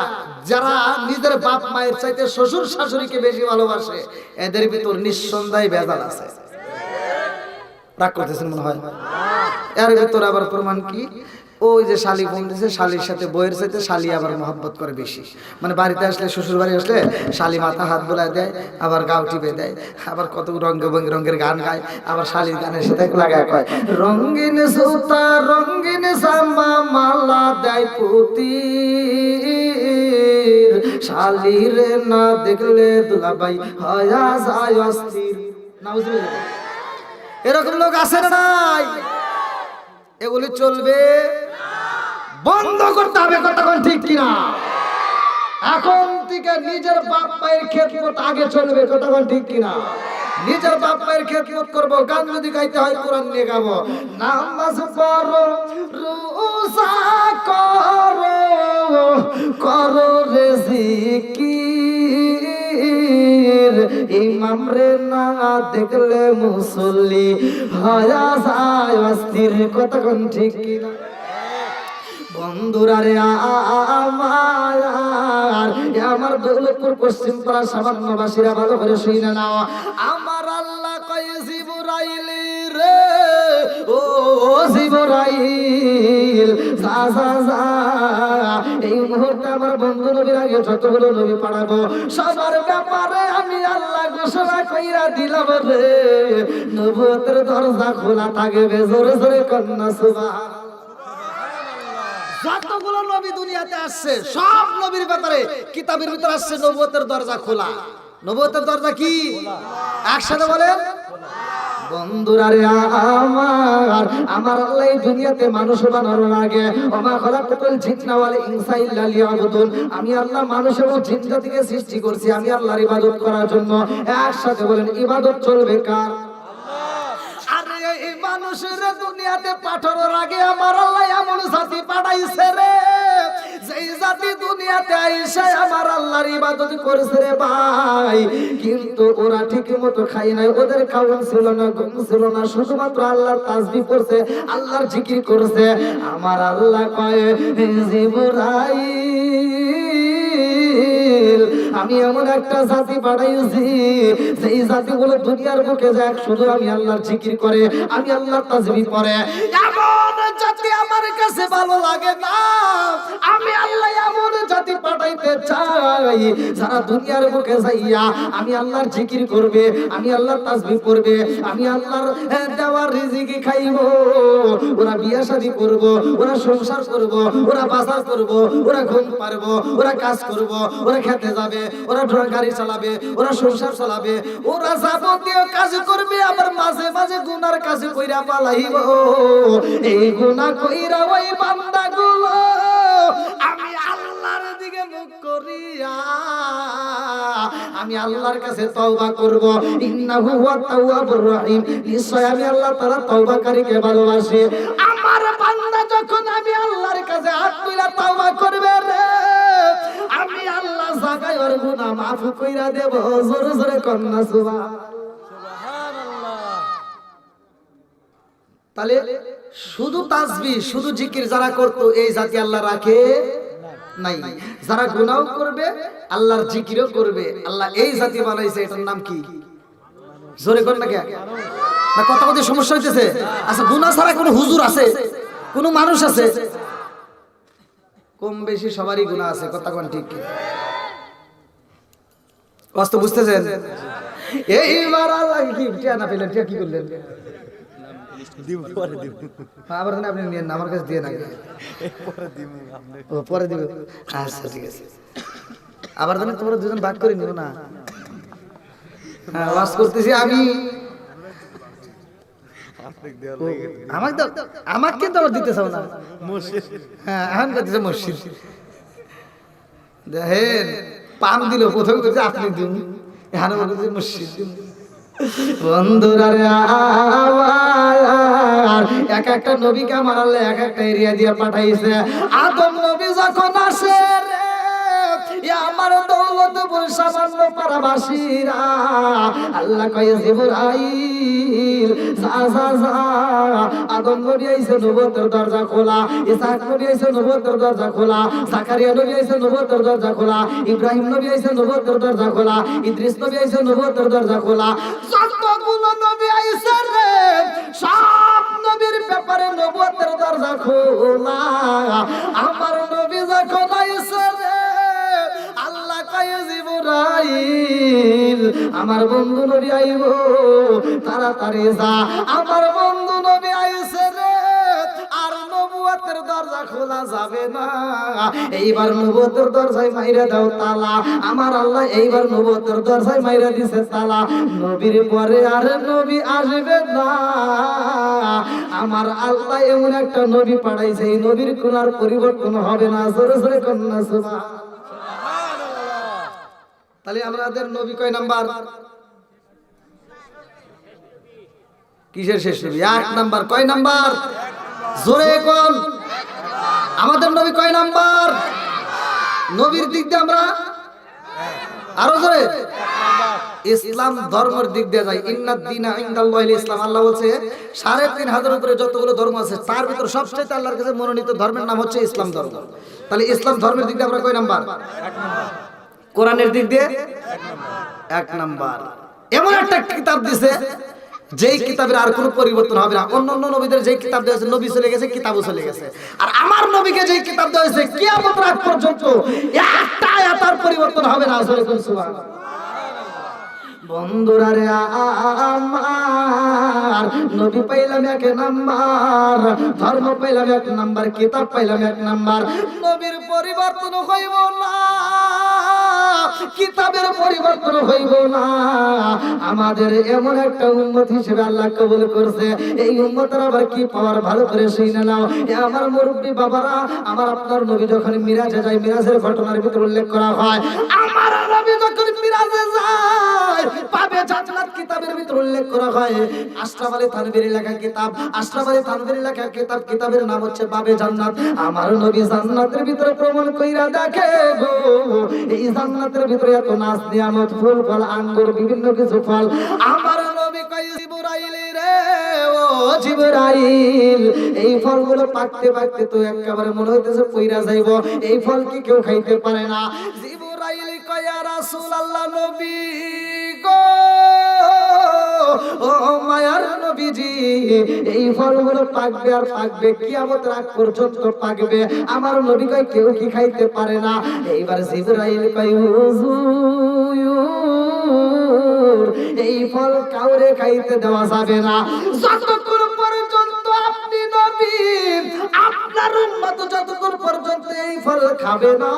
যারা নিজের বাপ মায়ের চাইতে শ্বশুর শাশুড়িকে বেশি ভালোবাসে, এদের ভিতর নিঃসন্দেহে ভেজাল আছে। রাগ করতেছেন মনে হয়? এর ভিতর আবার প্রমাণ কি? ওই যে শালি ফোন দিছে, শালির সাথে বইয়ের চাইতে শালি আবার মহব্বত করে বেশি। মানে বাড়িতে আসলে, শ্বশুর বাড়ি আসলে শালি মাথা হাত বোলায় দেয়, আবার গাও টিপে দেয়, আবার কত রঙের গান গায়, আবার শালির গানের সাথে লাগায় কয়, রঙিন সুতা রঙিন জামা মালা দেয় পুতি, শালির না দেখলে দুলাভাই হয়া যায় অস্থির। নাউজুবিল্লাহ। এরকম লোক আছে না নাই? এগুলি চলবে, বন্ধ করতে হবে, কতক্ষণ ঠিক কিনা? এখন থেকে নিজের বাপ মায়ের খেদমত আগে চলবে, কতক্ষণ ঠিক কিনা? নিজের বাপ মায়ের খেদমত করবো। গান যদি গাইতে হয় কোরআন নিয়ে গাবো। নামাজ পড়ো, রোজা করো, করো রে জিকির, ইমাম রে না দেখলে মুসল্লি হয়া যায় অস্থির, কতক্ষণ ঠিক কিনা? বন্ধুরা রে আমার দৌলতপুর পশ্চিম পাড়া সামান্যবাসীরা ভালো করে শুনে নাও। আমার আল্লাহ কয়ে জিবরাইল রে, ও জিবরাইল যা যা যা, এই মুহূর্তে আমার বন্ধু নবীর আগে যতগুলো নবী পাঠাবো সবার ব্যাপারে আমি আল্লাহ ঘোষণা কইরা দিলাম রে, নবুয়তের দরজা খোলা থাকবে। জোরে জোরে কন্যা সুবহানাল্লাহ। যতগুলো নবী দুনিয়াতে আসছে সব নবীর ব্যাপারে কিতাবের ভিতর আসছে নবুয়তের দরজা খোলা। নবুয়তের দরজা কি? একসাথে বলেন। বন্ধুরা রে আমার আল্লাহ এই দুনিয়াতে মানুষ বানানোর আগে ওমা খালাকাতুল জিন্না ওয়াল ইনসা ইল্লা লিয়াবুদুন, আমি আল্লাহ মানুষ এবং জিন জাতিকে সৃষ্টি করছি আমি আল্লাহর ইবাদত করার জন্য। একসাথে বলেন, ইবাদত চলবে কার? এই মানুষের দুনিয়াতে পাঠানোর আগে আমার আল্লাহ এমন জাতি পাঠাইছে রে, যেই জাতি দুনিয়াতে আইসা আমার আল্লাহর ইবাদত করেছে রে ভাই। কিন্তু ওরা ঠিক মতো খাই নাই, ওদের খাওয়ান ছিল না, ঘুম ছিল না, শুধুমাত্র আল্লাহর তাসবিহ করছে, আল্লাহর জিকির করছে। আমার আল্লাহ কয়, জিবরাইল আমি এমন একটা জাতি বানাইছি যেই জাতিগুলো দুনিয়ার বুকে যায় শুধু আমি আল্লাহর জিকির করে, আমি আল্লাহর তাসবিহ পড়ে। এমন জাতি আমার কাছে ভালো লাগে না। আমি আল্লাহ এমন জাতি পাঠাইতে চাই যারা দুনিয়ার বুকে যাইয়া আমি আল্লাহর জিকির করবে, আমি আল্লাহর তাসবিহ করবে, আমি আল্লাহর দেওয়ার রিজিক খাইব। ওরা বিয়ে শাদী করব, ওরা সংসার করব, ওরা বাজার করব, ওরা ঘুম পারবো, ওরা কাজ করব, ওরা খেতে যাবে, ওরা গাড়ি চালাবে, ওরা সংসার চালাবে, ওরা যাবতীয় কাজ করবে। আবার মাঝে মাঝে গুনার কাজ কইরা পালাইব। এই গুনাহ কইরা ওই বান্দাগুলো আমি আল্লাহর দিকে মুখ করিয়া আমি আল্লাহর কাছে তওবা করব। ইন্নাহু হুয়াত তাওয়াবুর রহিম, নিশ্চয় আমি আল্লাহ তাআলা তওবাকারীকে ভালোবাসি। আমার বান্দা যখন আমি আল্লাহর কাছে হাত তুলে তওবা করবে রে, আমি আল্লাহ জাগায় ওর গুনাহ মাফ কইরা দেব। জোরে জোরে কন্যা সুবহানাল্লাহ। তাহলে শুধু তাসবিহ শুধু জিকির যারা করতো এই জাতি আল্লাহ রাখে নাই। যারা গুনাহ করবে আল্লাহর জিকিরও করবে, আল্লাহ এই জাতি বানাইছে। এটার নাম কি? জোরে কর না কে? না কথা কথা সমস্যা হইতেছে। আচ্ছা, গুনাহ ছাড়া কোনো হুজুর আছে? কোনো মানুষ আছে? কম বেশি সবারই গুনাহ আছে, কথা কোন ঠিক কি? কষ্ট বুঝতেছেন? এইবার আল্লাহ কি টিয়া না পেলেন, টিয়া কি করলেন? দিব পরে দিব আবার আপনি নিয়েন না, আমার কাছে দিয়ে না, পরে দিব আপনি ও পরে দিব। আচ্ছা ঠিক আছে, আবার জানেন তোমরা দুজন ভাগ করে নিও না। হ্যাঁ ওয়াজ করতেছি আমি, আপনি দেওয়ার ও, লাগে আমাকে কিন্তু আবার দিতে চাও না। মসজিদ হ্যাঁ এখন করতেছে মসজিদ, দেখেন পান দিল, প্রথমে করছে আপনি দিন, এখানে বলতেছে মসজিদ দিন। বন্ধুরা রে আমার এক একটা নবীকে আমার আল্লাহ এক একটা এরিয়া দিয়ে পাঠাইছে। আদম নবী যখন আসে রে, আমার দৌলতপুর সামান্য পাড়াবাসীরা আল্লাহ কয়ে জিবরাইল যা যা যা, আদম নবী আইছে নবুয়তের দরজা খোলা, ইসহাক নবী আইছে নবুয়তের দরজা খোলা, জাকারিয়া নবী আইছে নবুয়তের দরজা খোলা, ইব্রাহিম নবী আইছে নবুয়তের দরজা খোলা, ইদ্রিস নবী আইছে নবুয়তের দরজা খোলা। যতগুলো নবী আইছে রে, সব নবীর ব্যাপারে নবুয়তের দরজা খোলা। আমার নবী যখন আইছে রে, আল্লাহ কয়ে জিবরাইল আমার বন্ধু নবী আইব, তাড়াতাড়ি যা, আমার বন্ধু নবী আইছে রে, আর নবুয়তের দরজা খোলা যাবে না। এইবার নবুয়তের দরজায় মাইরা দাও তালা, আমার আল্লাহ এইবার নবুয়তের দরজায় মাইরা দিছে তালা। নবীর পরে আর নবী আসবে না, আমার আল্লাহ এমন একটা নবী পাঠাইছে, এই নবীর কোন আর পরিবর্তন হবে না। জোরে জোরে কন্যা সুবহান। তাহলে আমাদের নবী কয় নাম্বার? কিসের শেষ নবী? এক নাম্বার। কয় নাম্বার? জোরে কোন? আমাদের নবী কয় নাম্বার? নবীর দিক দিয়ে আমরা আরো জোরে ইসলাম ধর্মের দিক দিয়ে যাই। ইন্নাদ দীনা ইনদাল্লাহিল ইসলাম, আল্লাহ বলছে ৩,৫০০ উপরে যতগুলো ধর্ম আছে তার ভিতর সবচেয়ে আল্লাহর কাছে মনোনীত ধর্মের নাম হচ্ছে ইসলাম ধর্ম। তাহলে ইসলাম ধর্মের দিক দিয়ে আমরা কয় নাম্বার? এক নাম্বার। কোরআনের দিক দিয়ে এক নাম্বার। এমন একটা কিতাব দিছে যেই কিতাবের আর কোনো পরিবর্তন হবে না। অন্যান্য নবীদের যেই কিতাব দেওয়া হয়েছে, নবী চলে গেছে, কিতাবও চলে গেছে। আর আমার নবীকে যেই কিতাব দেওয়া হয়েছে কিয়ামত রাত পর্যন্ত একটা আয়াত আর পরিবর্তন হবে না। সুবহানাল্লাহ। বন্ধুরা রে আমার নবী পাইলাম এক নাম্বার, ধর্ম পাইলাম এক নাম্বার, কিতাব পাইলাম এক নাম্বার। নবীর পরিবর্তন হইব না, কিতাবের পরিবর্তন হইব না। আমাদের এমন একটা উম্মত হিসেবে আল্লাহ কবুল করছে। এই উম্মতের আবার কি পাওয়ার ভালো করে শুনে নাও। এ আমার মুরব্বী বাবারা, আমার আপনার নবী যখন মিরাজে যায়, মিরাজের ঘটনার ভিতরে উল্লেখ করা হয়, আমার নবী যখন মিরাজে যায় পাবে জান্নাত। কিতাবের ভিতরে উল্লেখ করা হয় আশরাফ আলী থানভীর লেখা কিতাব, আশরাফ আলী থানভীর লেখা কিতাব, কিতাবের নাম হচ্ছে বাবে জান্নাত। আমার নবী জান্নাতের ভিতরে প্রমাণ কইরা দেখে গো, এই জান্নাতের ভিতরে এত নাজ নিয়ামত, ফুল ফল, আঙ্গুর, বিভিন্ন কিছু ফল। আমার নবী কই জিবরাইল রে, ও জিবরাইল, এই ফলগুলো পাকতে পাকতে তো একেবারে মনে হইতেছে পইরা যাইব, এই ফল কি কেউ খাইতে পারে না। জিবরাইল কয় ইয়া রাসূলুল্লাহ, নবী গো, ও মায়ার নবীজি, এই ফলগুলো পাকবে আর পাকবে, কিয়ামত রাত পর্যন্ত পাকবে। আমার নবী কয় কেউ কি খাইতে পারে না। এইবার জিবরাইল কয় হুজুর, এই ফল কাউরে খাইতে দেওয়া যাবে না। যতক্ষণ পর্যন্ত আপনি নবী, আপনার উম্মত যতক্ষণ পর্যন্ত এই ফল খাবে না,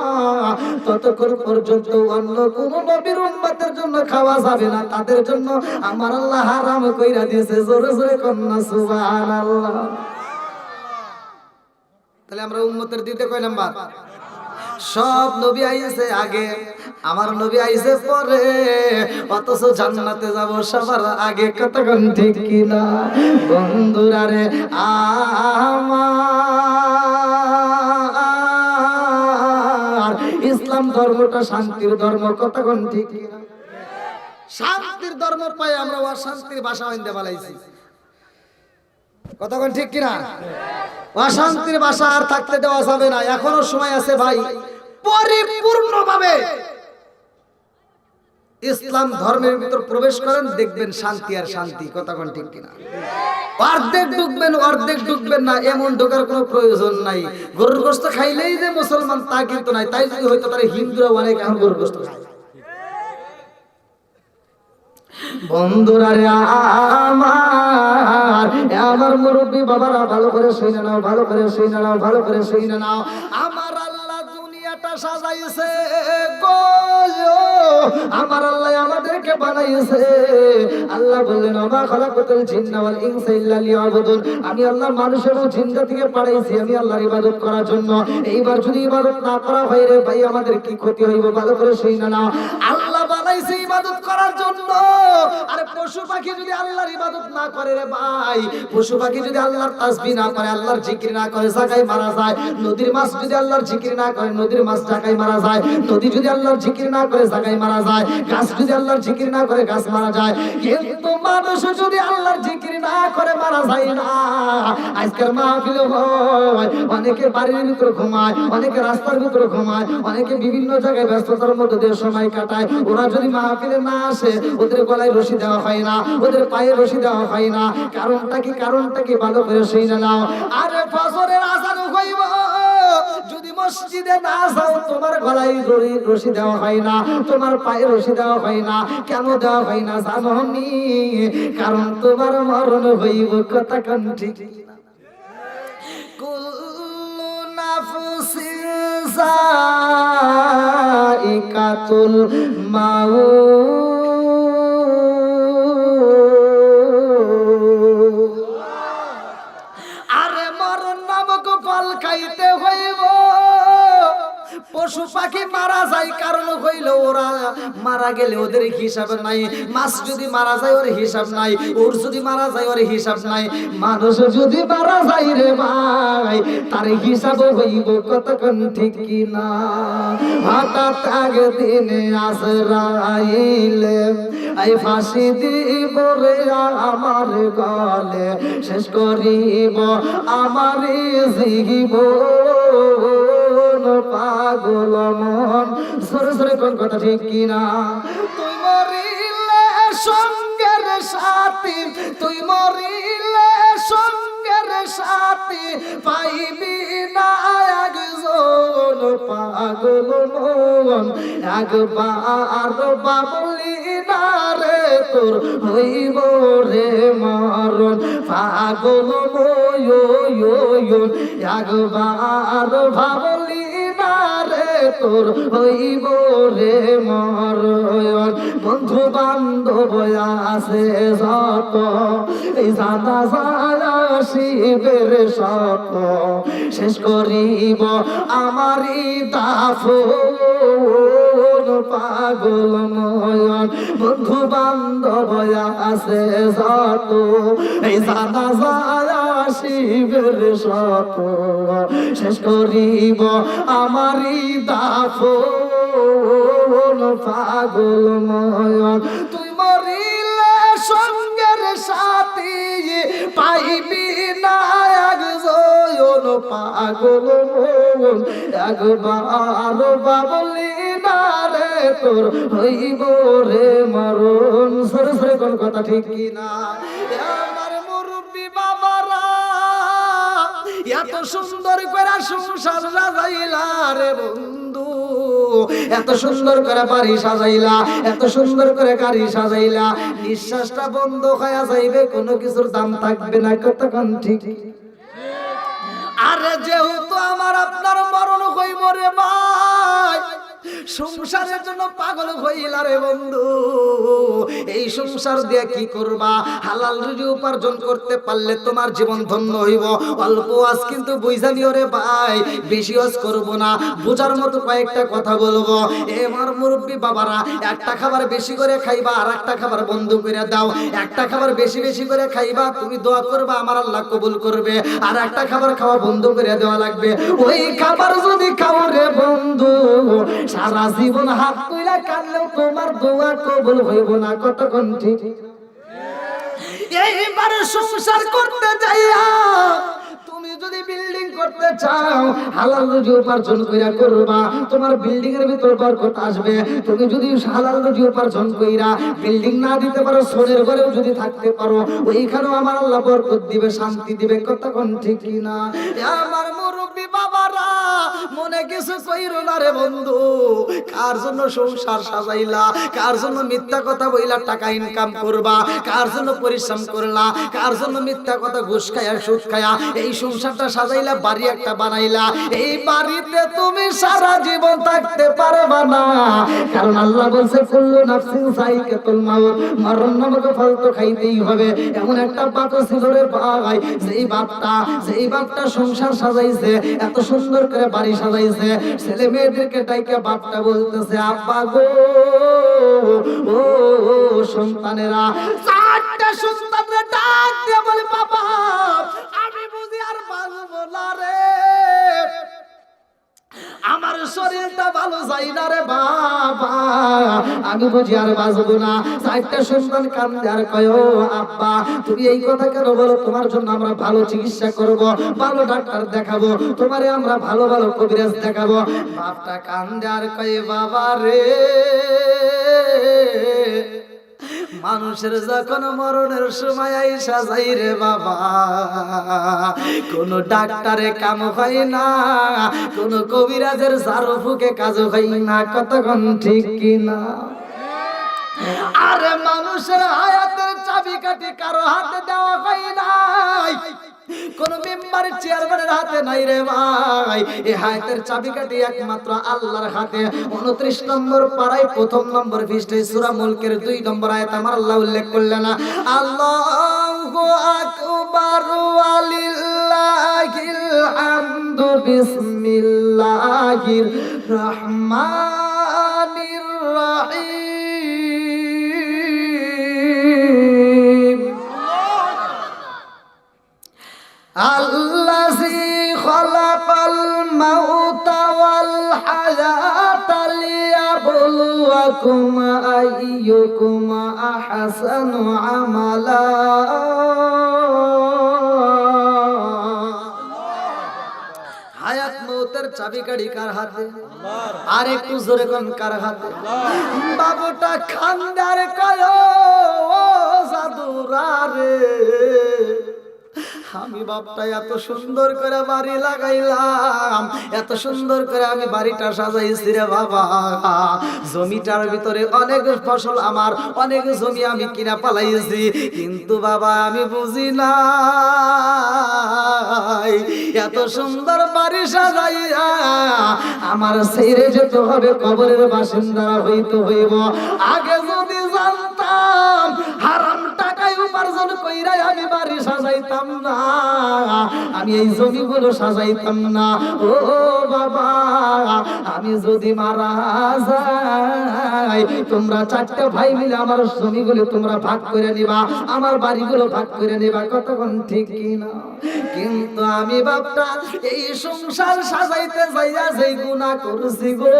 ততক্ষণ পর্যন্ত অন্য কোন নবীর উম্মতের জন্য খাওয়া যাবে না। তাদের জন্য আমার আল্লাহ হারাম কইরা দিয়েছে। জোরে জোরে কন্যা সুবহানাল্লাহ। তাহলে আমরা উম্মতের দিতে কয় নাম্বার? সব নবী আইছে আগে, আমার নবী আইছে পরে, অথচ জান্নাতে যাব সবার আগে। কতক্ষণ ঠিক কিনা বন্ধুরা রে আমার, ইসলাম ধর্মটা শান্তির ধর্ম। কতক্ষণ ঠিক কিনা? শান্তির ধর্ম পাই আমরা অশান্তির ভাষা হইতে বালাইছি। কতক্ষণ ঠিক কিনা? অশান্তির ভাষা আর থাকতে দেওয়া যাবে না। এখনো সময় আছে ভাই, পরিপূর্ণভাবে ইসলাম ধর্মের ভিতর প্রবেশ করেন, দেখবেন শান্তি আর শান্তি। কতক্ষণ ঠিক কিনা? অর্ধেক ঢুকবেন না, এমন ঢোকার কোনো প্রয়োজন নাই। গরুর গোশত খাইলেই যে মুসলমান তা কিন্তু নাই। তাই যদি হয়তো তারা হিন্দুরা অনেক এখন গরুর গোশত খায়। বন্ধুরা রে আমার মুরব্বী বাবারা, ভালো করে শুনে নাও, ভালো করে শুনে নাও, ভালো করে শুনে নাও। আমার আল্লাহ দুনিয়াটা সাজাইছে গো, আমার আল্লাহ আমাদেরকে বানাইছে। আল্লাহ বললেন ওমা খালাকাতুল জিন্না ওয়াল ইনসা ইল্লা লিয়াবুদুন, আমি আল্লাহ মানুষের ও জিন জাতিকে পাঠাইছি আমি আল্লাহর ইবাদত করার জন্য। এইবার যদি ইবাদত না করা হয় রে ভাই, আমাদের কি ক্ষতি হইব? ভালো করে শুনে নাও। আল্লাহ বানাইছে ইবাদত করার জন্য। আরে পশু পাখি যদি আল্লাহর ইবাদত না করে রে ভাই, পশু পাখি যদি আল্লাহর তাসবিহ না করে, আল্লাহর জিকির না করে, জায়গায় মারা যায়। নদীর মাছ যদি আল্লাহর জিকির না করে, নদীর মাছ জায়গায় মারা যায়। নদী যদি আল্লাহর জিকির না করে, জায়গায় মারা যায়। গাছ যদি আল্লাহর জিকির না করে, গাছ মারা যায়। কিন্তু মানুষ যদি আল্লাহর জিকির না করে, মারা যায় না। আজকের মাহফিল হয়, অনেকে বাড়ির ভিতরে ঘুমায়, অনেকে রাস্তার ভিতরে ঘুমায়, অনেকে বিভিন্ন জায়গায় ব্যস্ততার মধ্যে দিয়ে সময় কাটায়। ওরা যদি মাহফিলে না আসে, ওদের গলায় রশি দেওয়া হয় না, ওদের পায়ে রশি দেওয়া হয় না। কারণটা কি ভালো করে শুনে নাও। আরে ফজরের আযান হইব, যদি মসজিদে না যাও, তোমার গলায় রশি দেওয়া হয় না, তোমার পায়ে রশি দেওয়া হয় না। কেন দেওয়া হয় না জানোনি? কারণ তোমার মরণ হইব। কথা কোন ঠিক না? কুল্লু নাফসিন যায়িকাতুল মাউত, আরে মরণ নামক ফল খাইতে হইব। পশু পাখি মারা যায়, কারণ হইল ওরা মারা গেলে ওদের হিসাব নাই। মাছ যদি মারা যায় ওর হিসাব নাই, ওর যদি মারা যায় ওর হিসাব নাই। মানুষ যদি মারা যায় রে ভাই, তার হিসাব হইব। কতক্ষণ ঠিক কিনা? হঠাৎ একদিনে আজরাইলে এই ফাঁসি দিব রে আমার গলে, শেষ করিব আমার জীবন। পাগল মন সরে সরে কোন কথা ঠিক কিনা? তুই মরিলে সঙ্গের সাথী, তুই মরিলে সঙ্গের সাথী পাইবি না একজন। পাগল মন একবার বাবলি না রে, তোর হইব রে মরণ। পাগল মন একবার ভাবলি না রে, তোর হইব রে মরণ। বন্ধু বান্ধব আছে যত, এই জানা জানা শিবের শত, শেষ করিব আমারই দাফন। পাগল নয়ন বন্ধু বান্ধব আছে যত, এই জানা জানা শিবের শত, শেষ করিব আমারই দাফন। পাগল নয়ন তুই মরিলে সঙ্গের সাথী পাইবি না একজন। পাগল মন একবার বাবলি না রে, তোর হইব রে মরণ। সরে সরে কোন কথা ঠিক কিনা? আমার মুরব্বী বাবারা এত সুন্দর করে সংসার সাজাইলা রে বন্ধু, এত সুন্দর করে বাড়ি সাজাইলা, এত সুন্দর করে গাড়ি সাজাইলা, নিঃশ্বাসটা বন্ধ হয়ে যাইবে, কোনো কিছুর দাম থাকবে না। কতক্ষণ ঠিক? আরে যেহেতু আমার আপনার মরণ হইব রে ভাই, সংসারের জন্য পাগল হইলা রে বন্ধু। এই সংসার দিয়ে কি করবা? হালাল রুজি উপার্জন করতে পারলে তোমার জীবন ধন্য হইব। অল্প আজ কিন্তু বুঝা নিও রে ভাই, বেশি আজ করব না। বোঝার মতো কয়েকটা কথা বলবো। আমার মুরব্বী বাবারা, একটা খাবার বেশি করে খাইবা, আর একটা খাবার বন্ধ করে দাও। একটা খাবার বেশি বেশি করে খাইবা, তুমি দোয়া করবা আমার আল্লাহ কবুল করবে। আর একটা খাবার খাওয়া বন্ধ করে দেওয়া লাগবে। ওই খাবার যদি খাও রে বন্ধু, সারা জীবন হাত তুইলা কাটলেও তোমার দোয়া কবুল হইব না। কতক্ষণ ঠিক? এইবারে সংসার করতে যাইয়া তুমি যদি বিল্ডিং করতে করতে চাও হালাল রুজি উপার্জন কইরা করবা, তোমার বিল্ডিং এর ভিতর বরকত আসবে। তুমি যদি হালাল রুজি উপার্জন কইরা বিল্ডিং না দিতে পারো, সোনের ঘরেও যদি থাকতে পারো, ওইখানেও আমার আল্লাহ বরকত দিবে, শান্তি দিবে। কতক্ষণ ঠিক কি না? আমার মুরব্বী বাবারা, মনে কিছু কইরো না রে বন্ধু। কার জন্য সংসার সাজাইলা, কার জন্য মিথ্যা কথা বইলা টাকা ইনকাম করবা, কার জন্য পরিশ্রম করলা, কার জন্য মিথ্যা কথা ঘুষ খায়া সুদ খায়া এই সংসারটা সাজাইলা, বাড়ি একটা বানাইলা। এই বাড়িতে তুমি সারা জীবন থাকতে পারবা না, কারণ আল্লাহ বলছে কুল্লু নাফসিন যায়িকাতুল মাউত, মরণ নামক ফল তো খাইতেই হবে। এমন একটা বাপ ছিল রে ভাই, যেই বাপটা সংসার সাজাইছে, এত সুন্দর করে বাড়ি সাজাইছে, ছেলে মেয়েদেরকে ডাইকা বাপটা বলতেছে আব্বা গো, ও সন্তানেরা, চারটা সন্তানরা ডাক দিয়ে বলে বাবা আমি বুঝি আর বাঁচবো না রে, আমার শরীরটা ভালো যাই না রে বাবা, আমি বুঝি আর বাঁচবো না। চারটা সন্তান কান্দে আর কয় ও আব্বা তুমি এই কথা কেন বলো, তোমার জন্য আমরা ভালো চিকিৎসা করব, ভালো ডাক্তার দেখাবো, তোমারে আমরা ভালো ভালো কবিরাজ দেখাবো। বাপটা কান্দে আর কয় বাবা রে, মানুষের যখন মরণের সময় আইসা যাই রে বাবা, কোন ডাক্তারে কাম হয় না, কোন কবিরাজের ঝাড়ু ফুকে কাজ হয় না। কতক্ষণ ঠিক কিনা? আরে মানুষের হায়াতের চাবিকাঠি কারো হাতে দেওয়া হয় নাই, কোন মেম্বারের চেয়ারম্যানের হাতে নাই রে ভাই। এই হায়াতের চাবিকাঠি একমাত্র আল্লাহর হাতে। 29 নম্বর পারায় 1 নম্বর পৃষ্ঠা সূরা মুলকের 2 নম্বর আয়াত আমার আল্লাহ উল্লেখ করলেন, আল্লাহু আকবার ওয়ালিল্লাহিল হামদু বিসমিল্লাহির রহমানির রহিম, আল্লাযী খালাকাল মাউতা ওয়াল হায়াতা লিয়াবলুয়াকুম আইয়ুকুম আহসানু আমালা। হায়াত মৌতের চাবিকাঠি কার হাতে? আর একটু জোরে কোন কার হাতে? বাবুটা খান্দার কয় ও জাদুরা রে, আমি বাপটা এত সুন্দর করে বাড়ি লাগাইলাম, এত সুন্দর করে আমি বাড়িটা সাজাইছি রে বাবা, জমিটার ভিতরে অনেক ফসল আমার, অনেক জমি আমি কিনা পালাইছি, কিন্তু বাবা আমি বুঝি না এত সুন্দর বাড়ি সাজাইয়া আমার ছেড়ে যেতে হবে, কবরের বাসিন্দা হইতে হইব। আগে যদি জানতাম হারাম টাকায় উপার্জন কইরা আমি বাড়ি সাজাইতাম না, আমি এই জমিগুলো সাজাইতাম না। ও বাবা আমি যদি মারা যাই, তোমরা 4টা ভাই মিলে আমার জমিগুলো তোমরা ভাগ করে নিবা, আমার বাড়িগুলো ভাগ করে নিবা। কতক্ষণ ঠিক কিনা? কিন্তু আমি বাপটা এই সংসার সাজাইতে যাইয়া যেই গুনাহ করছি গো,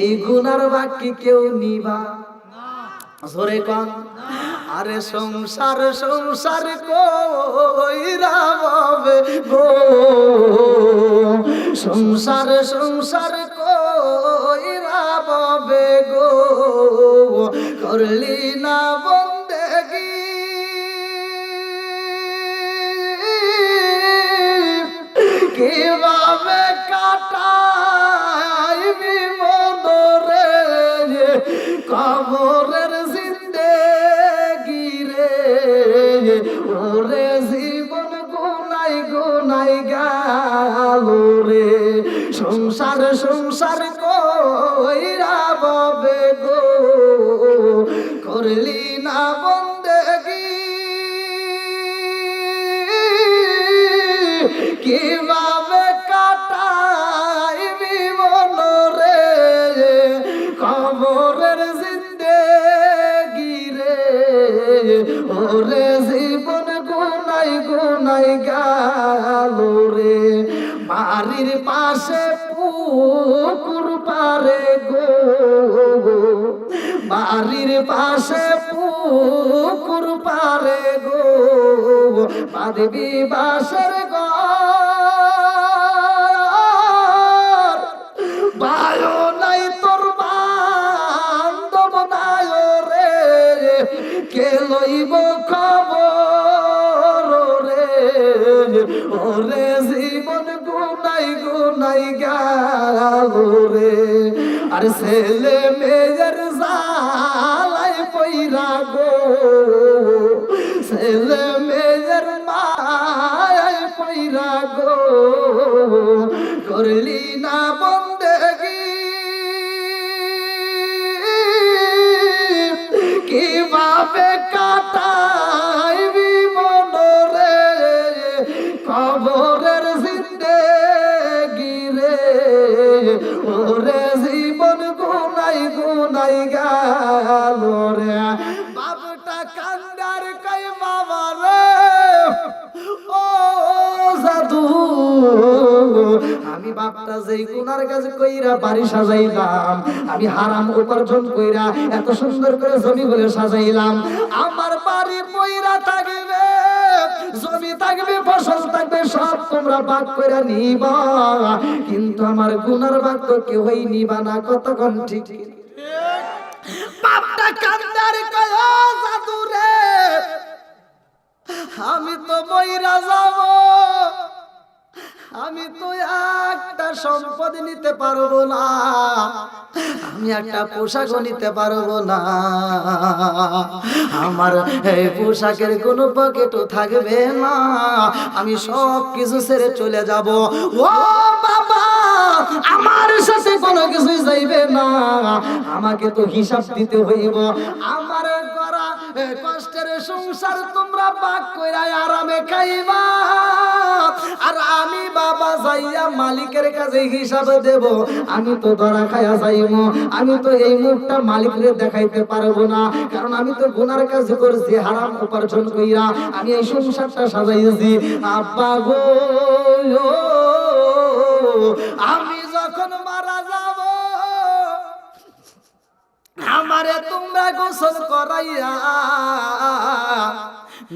এই গুনার ভাগ কি কেউ নিবা? জোরে কোন। আরে সংসার সংসার কইরা হবে গো, সংসার সংসার কইরা হবে গো, করলি না বন্দেগি কিভাবে কাটাইবি মনরে, কবরের জিন্দেগি রে, ওরে জীবন গুনাই গুনাই গেল রে, সংসার সংসার কইরা ববে গো, করলি না বন্দেগি কিভাবে কাটাইবি মনরে, কবরের জিন্দেগি রে, ওরে জীবন গুনাই গুনাই গেল রে। বাড়ির পাশে পুকুর পারে গো, বাড়ির পাশে পুকুর পারে গো, বাঁধবি বাঁশের ঘর, ওরে জীবন গুনাই গুনাই গেল রে, আর ছেলে মেয়ের জালাই পইরা গো, ছেলে মেয়ের মায় পইরা গো, করলি না বন্দেগি কিভাবে কাটাইবি মনরে, কবরের জিন্দেগি রে, ওরে জীবন গুনাই গুনাই গেল রে। বাবুটা কান্দার কই বাবা রে, ও জাদু আমি বাপটা যেই গুনার কাজ কইরা বাড়ি সাজাইলাম, আমি হারাম উপার্জন কইরা এত সুন্দর করে জমি বলে সাজাইলাম, আমার বাড়ি পয়রা থাকবে, জমি থাকবে, ফসল থাকবে, সব তোমরা ভাগ কইরা নিবা, কিন্তু আমার গুনার ভাগ তো কেউই নিবা না। কতক্ষণ ঠিক বাপটা কান্দার কয় ও জাদু রে, আমি তো মইরা যাব, আমি তো একটা সম্পদ নিতে পারবো না, আমি একটা পোশাকও নিতে পারবো না, আমার এই পোশাকের কোনো পকেটও থাকবে না, আমি সব কিছু ছেড়ে চলে যাব। ও বাবা, আমার সাথে কোনো কিছুই যাইবে না, আমাকে তো হিসাব দিতে হইব, আমার করা কষ্টের সংসার তোমরা ভাগ কইরা আরামে খাইবা, আর আমি বাবা যাইয়া মালিকের কাছে হিসাব দেব, আমি তো ধরা খাইয়া যাইব, আমি তো এই মুখটা মালিকের দেখাইতে পারবো না, কারণ আমি তো গুনার কাজ করছি, হারাম উপার্জন কইরা আমি এই সংসারটা সাজাইছি। আব্বা গো, আমি যখন মারা যাব, আমারে তোমরা গোসল করাইয়া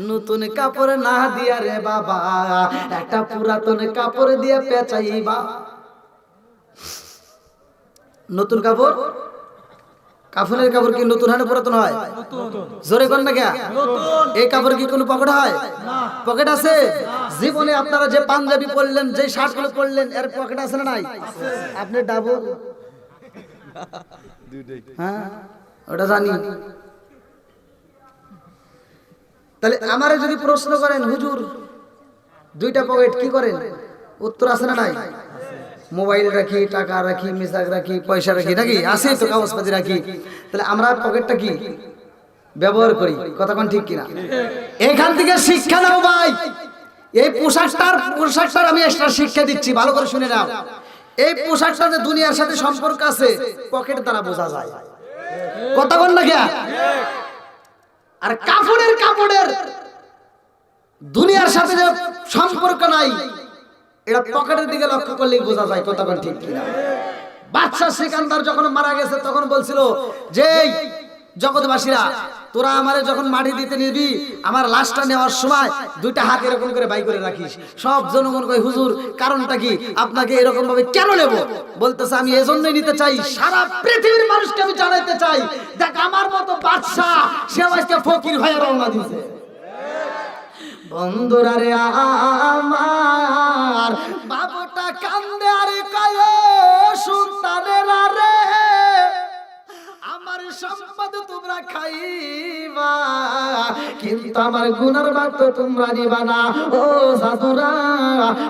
নতুন কাপড় না দিয়া রে বাবা, একটা পুরাতন কাপড় দিয়ে পেঁচাইবা। নতুন কাপড়, কাফনের কাপড় কি নতুন হয় না পুরাতন হয়? জোরে করেন না কে? এই কাপড় কি কোনো পকেট হয়? পকেট আছে? জীবনে আপনারা যে পাঞ্জাবি পরলেন, যে শার্টগুলো পরলেন, এর পকেট আছে না নাই? আপনি ডাবল, হ্যাঁ ওটা জানি। তাহলে আমারে যদি প্রশ্ন করেন হুজুর দুইটা পকেট কি করেন, উত্তর আছে না নাই? মোবাইল রাখি, টাকা রাখি, মিসাক রাখি, পয়সা রাখি, নাকি আছে তো, কাগজপাতি রাখি। তাহলে আমরা পকেটটা কি ব্যবহার করি, কথা কোন ঠিক কিনা? এখান থেকে শিক্ষা নাও ভাই, এই পোশাকটার আমি একটা শিক্ষা দিচ্ছি, ভালো করে শুনে নাও। এই পোশাকটা যে দুনিয়ার সাথে সম্পর্ক আছে পকেট দ্বারা বোঝা যায়, কথা কোন না কে? আর কাপড়ের দুনিয়ার সাথে যে সম্পর্ক নাই, এটা পকেটের দিকে লক্ষ্য করলেই বোঝা যায়, কথা কোন ঠিক কিনা? বাদশা সিকান্দার যখন মারা গেছে তখন বলছিল যে জগৎবাসীরা, তোরা আমারে যখন মাটি দিতে নিবি, আমার লাশটা নেওয়ার সময় দুইটা হাত এরকম করে বাই করে রাখিস। সব জনগণ কয় হুজুর কারণটা কি, আপনাকে এরকম ভাবে কেন নেব? বলতেছে আমি এজন্যই নিতে চাই, সারা পৃথিবীর মানুষকে আমি জানাইতে চাই, দেখ আমার মতো বাদশা সে আজকে ফকির হয়ে রওনা দিয়েছে। বন্ধুরা রে আমার, বাবুটা কান্দে আর কয় সুলতানেরা রে, আমার সম্পদ তোমরা খাইবা, কিন্তু আমার গুনার ভাগ তো তোমরা নিবা না। ও সাধুরা,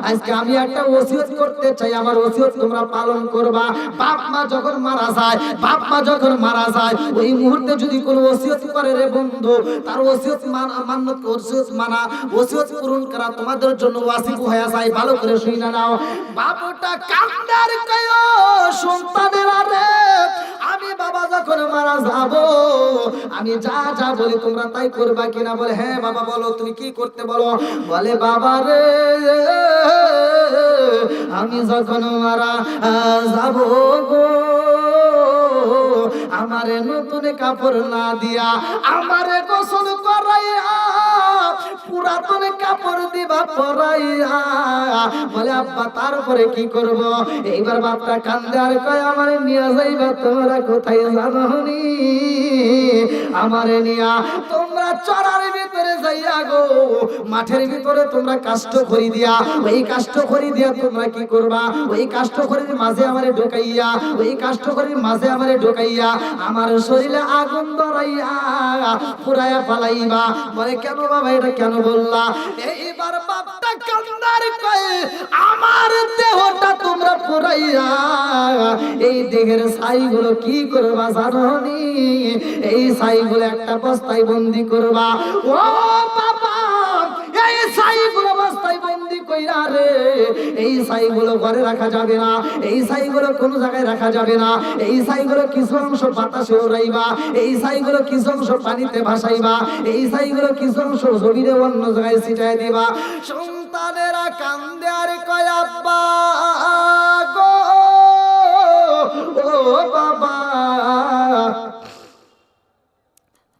আজকে আমি একটা ওসিয়ত করতে চাই, আমার ওসিয়ত তোমরা পালন করবা। বাপ মা যখন মারা যায় ওই মুহূর্তে যদি কোনো ওসিয়ত করে রে বন্ধু, তার ওসিয়ত মান্যত, ওসিয়ত মানা, ওসিয়ত পূরণ করা তোমাদের জন্য ওয়াজিব হয়ে যায়। ভালো করে শুনে নাও। বাবুটা কান্দার কয় সন্তানেরা রে, আমি বাবা যখন মারা যাব, আমি যা যা বলি তোমরা তাই করবা কিনা? বলে হ্যাঁ বাবা বলো, তুমি কি করতে বলো? বলে বাবা রে, আমি যখন মারা যাব গো, আমারে নতুন কাপড় না দিয়া আমারে গোসল করাইয়া পুরাতন কাপড় দিবা পরাইয়া। বলে আব্বা তারপরে কি করব? এইবার বাপটা কান্দে আর কয় আমারে নিয়ে যাইবা তোমরা কোথায় জানো নি? আমারে নিয়া তোমরা চড়ার ভিতরে যাইয়া গো মাঠের ভিতরে তোমরা কাষ্ট করি দিয়া, ওই কাষ্ট করি দিয়া তোমরা কি করবা, ওই কাষ্ট করির মাঝে আমারে ঢোকাইয়া, ওই কাষ্ট করির মাঝে আমারে ঢোকাইয়া আমার শরীরে আগুন ধরাইয়া পুরাইয়া ফালাইবা। বলে কেন বাবা এটা কেন বললা? এইবার বাপটা কান্দার কয় আমার দেহটা তোমরা পুরাইয়া এই দেহের ছাইগুলো কি করবা জানোনি? এই ছাইগুলো একটা বস্তায় বন্দি করবা। ও বাবা এই ছাইগুলো বস্তায় বন্দি কইরা রে, এই ছাইগুলো ঘরে রাখা যাবে না, এই ছাইগুলো কোনো জায়গায় রাখা যাবে না, এই ছাইগুলো কিছু অংশ বাতাসে উড়াইবা, এই ছাইগুলো কিছু অংশ পানিতে ভাসাইবা, এই ছাইগুলো কিছু অংশ জমিনে অন্য জায়গায় ছিটায় দিবা। সন্তানেরা কান্দে আর কয় আব্বা গো ও বাবা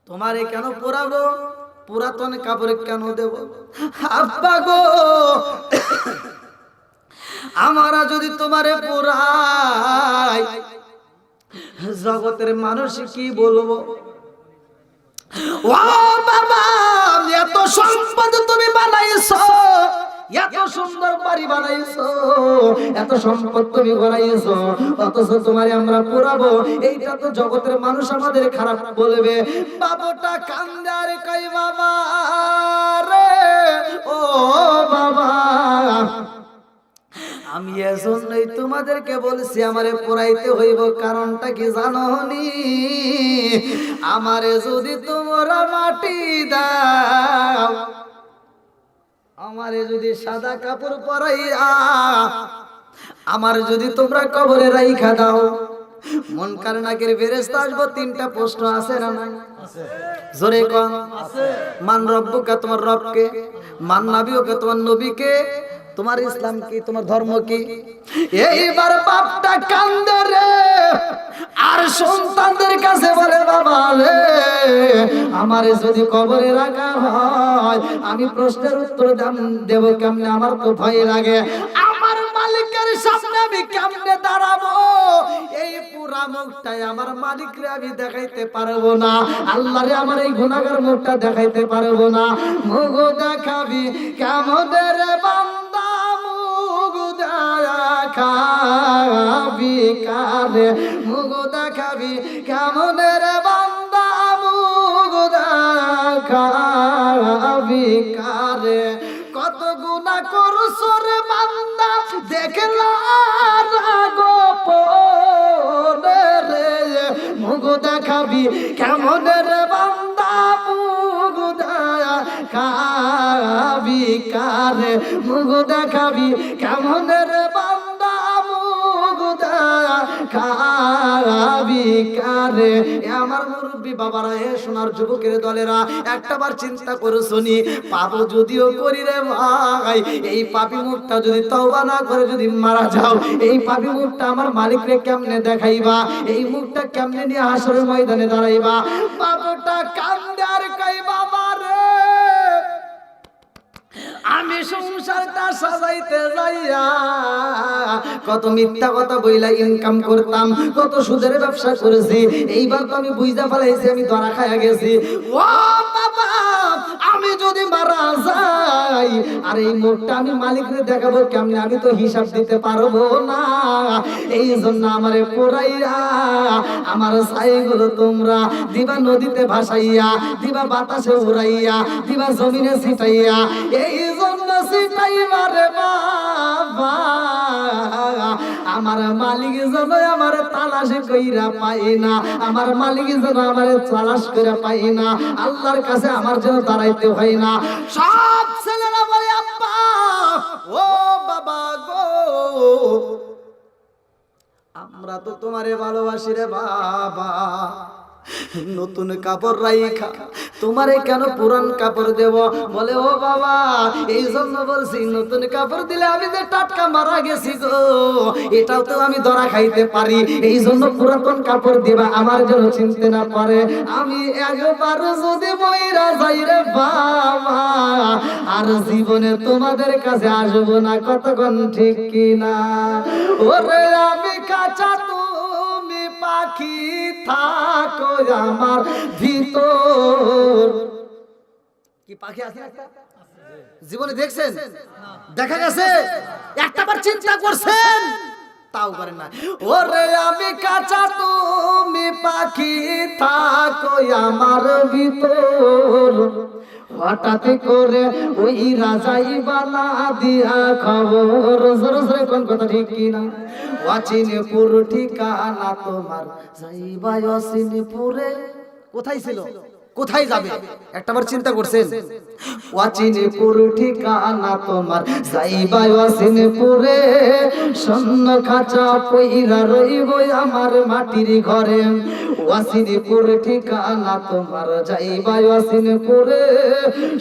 তোমারে কেন পোড়াবো, পুরাতন কাপড়ে কেন দেব? আব্বা গো আমারা যদি তোমারে পোড়াই জগতের মানুষ কি বলবো? ও বাবা এত সম্পদ তুমি বানাইছো, এত সুন্দর বাড়ি বানাইছো, এত সম্পদ তুমি গড়াইছো, অথচ তোমারে আমরা পোড়াবো, এইটা তো জগতের মানুষ আমাদের খারাপ বলবে। বাবাটা কান্দে আর কই বাবা রে ও বাবা আমি এজন্যই তোমাদেরকে বলছি আমারে পোড়াইতে হইব। কারণটা কি জানোনি? আমারে যদি তোমরা মাটি দাও, আমারে যদি সাদা কাপড় পরাইয়া আমার যদি তোমরা কবরে রাইখা দাও, মুনকার নাকির ফেরেশতা আসবো, তিনটা প্রশ্ন আছে না নাই? জোরে কোন মান রব্বুকা তোমার রবকে, মান নাবিয়ুকা তোমার নবীকে, তোমার ইসলাম কি, তোমার ধর্ম কি? এইবার বাপটা কান্দে রে আর সন্তানদের কাছে বলে বাবা রে আমারে যদি কবরে রাখা হয় আমি প্রশ্নের উত্তর দেব কেমনে? আমার তো ভয় লাগে, আমার মালিকের সামনে আমি কেমনে দাঁড়াবো? এই পুরা মুখটাই আমার মালিকরে আমি দেখাইতে পারবো না, আল্লাহরে আমার এই গুনাহগার মুখটা দেখাইতে পারবো না। মুখ দেখাবি কেমন রে বান্দা, মুখ দেখাবি কারে, মুখ দেখাবি কেমন রে বান্দা, মুখ দেখাবি কারে? কত গুনাহ করছো রে বান্দা দেখলা গোপনে রে, মুখ দেখাবি কেমন রে বান্দা, মুখ দেখাবি কারে, মুখ দেখাবি কেমন রে বান্দা, মুখ দেখাবি কারে? আমার মুরব্বী বাবারা, হে সোনার যুবকের দলেরা, একটাবার চিন্তা করে শুনি, পাপও যদিও করি রে ভাই, এই পাপী মুখটা যদি তওবা না করে যদি মারা যাও, এই পাপী মুখটা আমার মালিকরে কেমনে দেখাইবা? এই মুখটা কেমনে নিয়ে হাসরের ময়দানে দাঁড়াইবা? বাবাটা কান্দে আর কই বাবা রে আমি সংসারটা সাজাইতে যাইয়া কত মিথ্যা কথা বইলা ইনকাম করতাম, কত সুদের ব্যবসা করেছি, এইবার তো আমি বুঝতে পারছি আমি ধরা খাইয়া গেছি। ও বাবা আমি যদি মারা যাই আর এই মুখটা আমি মালিকরে দেখাবো কেমনে? আমি তো হিসাব দিতে পারবো না। এই জন্য আমারে পোড়াইয়া আমার ছাইগুলো তোমরা দিবা নদীতে ভাসাইয়া, দিবা বাতাসে উড়াইয়া, দিবা জমিনে ছিটাইয়া, এই জন্য ছিটাইবা রে বাবা আমার মালিক যেন আমার তালাশ কইরা পাই না, আমার মালিক যেন আমার তালাশ কইরা পাই না, আল্লাহর কাছে আমার যেন দাঁড়াইতে হয় না। সব ছেলেরা বলে আব্বা ও বাবা গো আমরা তো তোমারে ভালোবাসি রে বাবা, নতুন কাপড় রাইখা তোমারে কেন পুরান কাপড় দেব? বলে ও বাবা এই জন্য বলছি নতুন কাপড় দিলে আমি যে টাটকা মারা গেছি গো এটাও তো আমি ধরা খাইতে পারি, এই জন্য পুরাতন কাপড় দিবা আমার জন্য চিনতে না পারে। আমি একবার যদি মইরা যাই রে বাবা আর জীবনে তোমাদের কাছে আসবো না, কতক্ষণ ঠিক কিনা? ওরে আমি কাঁচা তুমি পাখি থাকো আমার ভিতর, কি কি পাখি আছে একটা জীবনে দেখছেন? দেখা গেছে? একটাবার চিন্তা করছেন? তাও করেন না। ওরে আমি কাঁচা তুমি পাখি থাকো আমার ভিতর, হঠাৎ করে ওই রাজাই বালা দিয়া খবর। জোরে জোরে কোন কথা ঠিক কিনা? অচিনপুর ঠিকানা তোমার, যাইবা অচিনপুরে। কোথায় ছিল? কোথায় যাবে? একটাবার চিন্তা করছেন? অচিনপুর ঠিকানা তোমার, যাইবা অচিনপুরে, স্বর্ণ খাঁচা পইরা রইব আমার মাটির ঘরে। অচিনপুর ঠিকানা তোমার, যাইবা অচিনপুরে,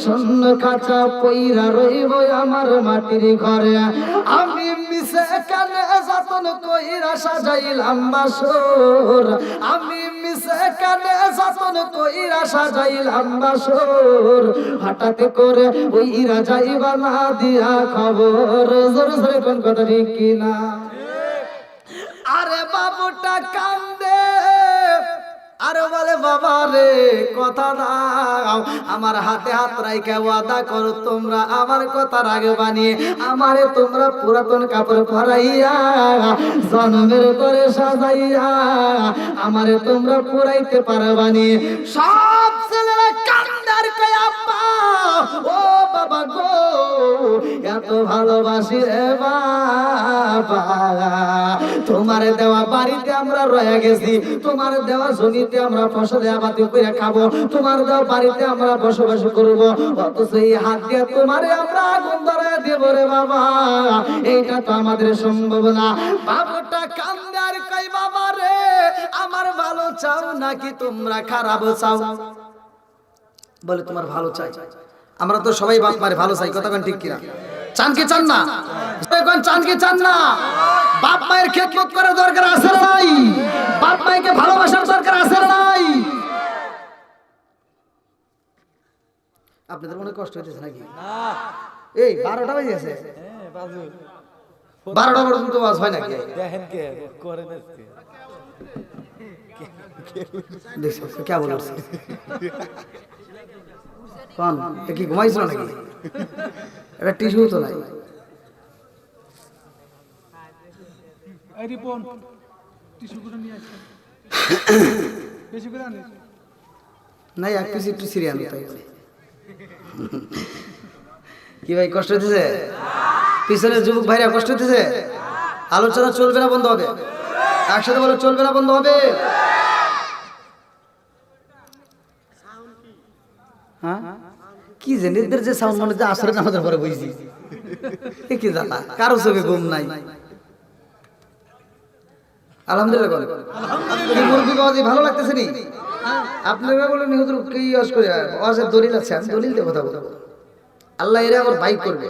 স্বর্ণ খাঁচা পইরা রইব আমার মাটির ঘরে। আমি মিশে কানে যতন কইরা সাজাইলাম বাসর, আমি মিশে কানে যতন কইরা সাজাইলাম বাসর, হঠাৎ করে ওই রাজাইবা না দিয়া খবর। জোরে জোরে কোন কথা ঠিক কিনা? আরে বাবুটা কান্দে আর বলে বাবা রে কথা দাও, আমার হাতে হাত রাইখা ওয়াদা করো তোমরা আমার কথা রাগে বানিয়ে আমারে তোমরা পুরাতন কাপড় পরাইয়া জন্মের করে সাজাইয়া আমারে তোমরা পুরাইতে পারবানি। সব ছেলেরা কান্দার কয় আব্বা ও বাবা গো এত ভালোবাসি রে বাবা, তোমার দেওয়া বাড়িতে আমরা রয়ে গেছি, তোমার দেওয়া জমিতে আমরা ফসলে আবাদি করে খাবো, তোমার দেওয়া বাড়িতে আমরা বসবাস করবো, অথচ এই হাত দিয়ে তোমারে আমরা আগুন ধরায় দেব রে বাবা, এইটা তো আমাদের সম্ভব না। বাবুটা কান্দে আর কই বাবা রে আমার ভালো চাও নাকি তোমরা খারাপ চাও? বলে তোমার ভালো চাই। আমরা তো সবাই বাপ মারে ভালো চাই, কথা কোন ঠিক কিনা? চান কি চান না? চান কি চান না? বাপ মায়ের খেদমত করার দরকার আছে না নাই? বাপ মায়েরকে ভালোবাসার দরকার আছে না নাই? আপনাদের মনে কষ্ট হইতেছে নাকি? এই 12টা বাজে আছে, 12টা পর্যন্ত ওয়াজ হয় নাকি? দেখেন কে করেন আজকে দেখছো কে বলছে? কোন কি ঘুমাইছিল নাকি? এটা টিস্যু তো নাই। এই রিপন টিস্যু করে নিয়ে আসেন, বেশি করে আনিস। নাই এক পিস একটু সিরিয়াল তাই বলে। কি ভাই কষ্ট হইতেছে? পিছনের যুবক ভাইরা কষ্ট হইতেছে? আলোচনা চলবে না বন্ধ হবে? একসাথে বলে চলবে না বন্ধ হবে? হ্যাঁ কি যে নির্দের যে সাউন্ড মনে হচ্ছে আসরে নামাজের পরে বইছি, কি জানা কারো চোখে ঘুম নাই। আলহামদুলিল্লাহ বলেন। কি মুরগি বাবাজি ভালো লাগতেছে নি? আপনারা বলেন হুজুর কি ওয়াজ করে? ওয়াজের দলিল আছে, আমি দলিল দিয়ে কথা বলবো। আল্লাহ এরা আবার বাইক করবে,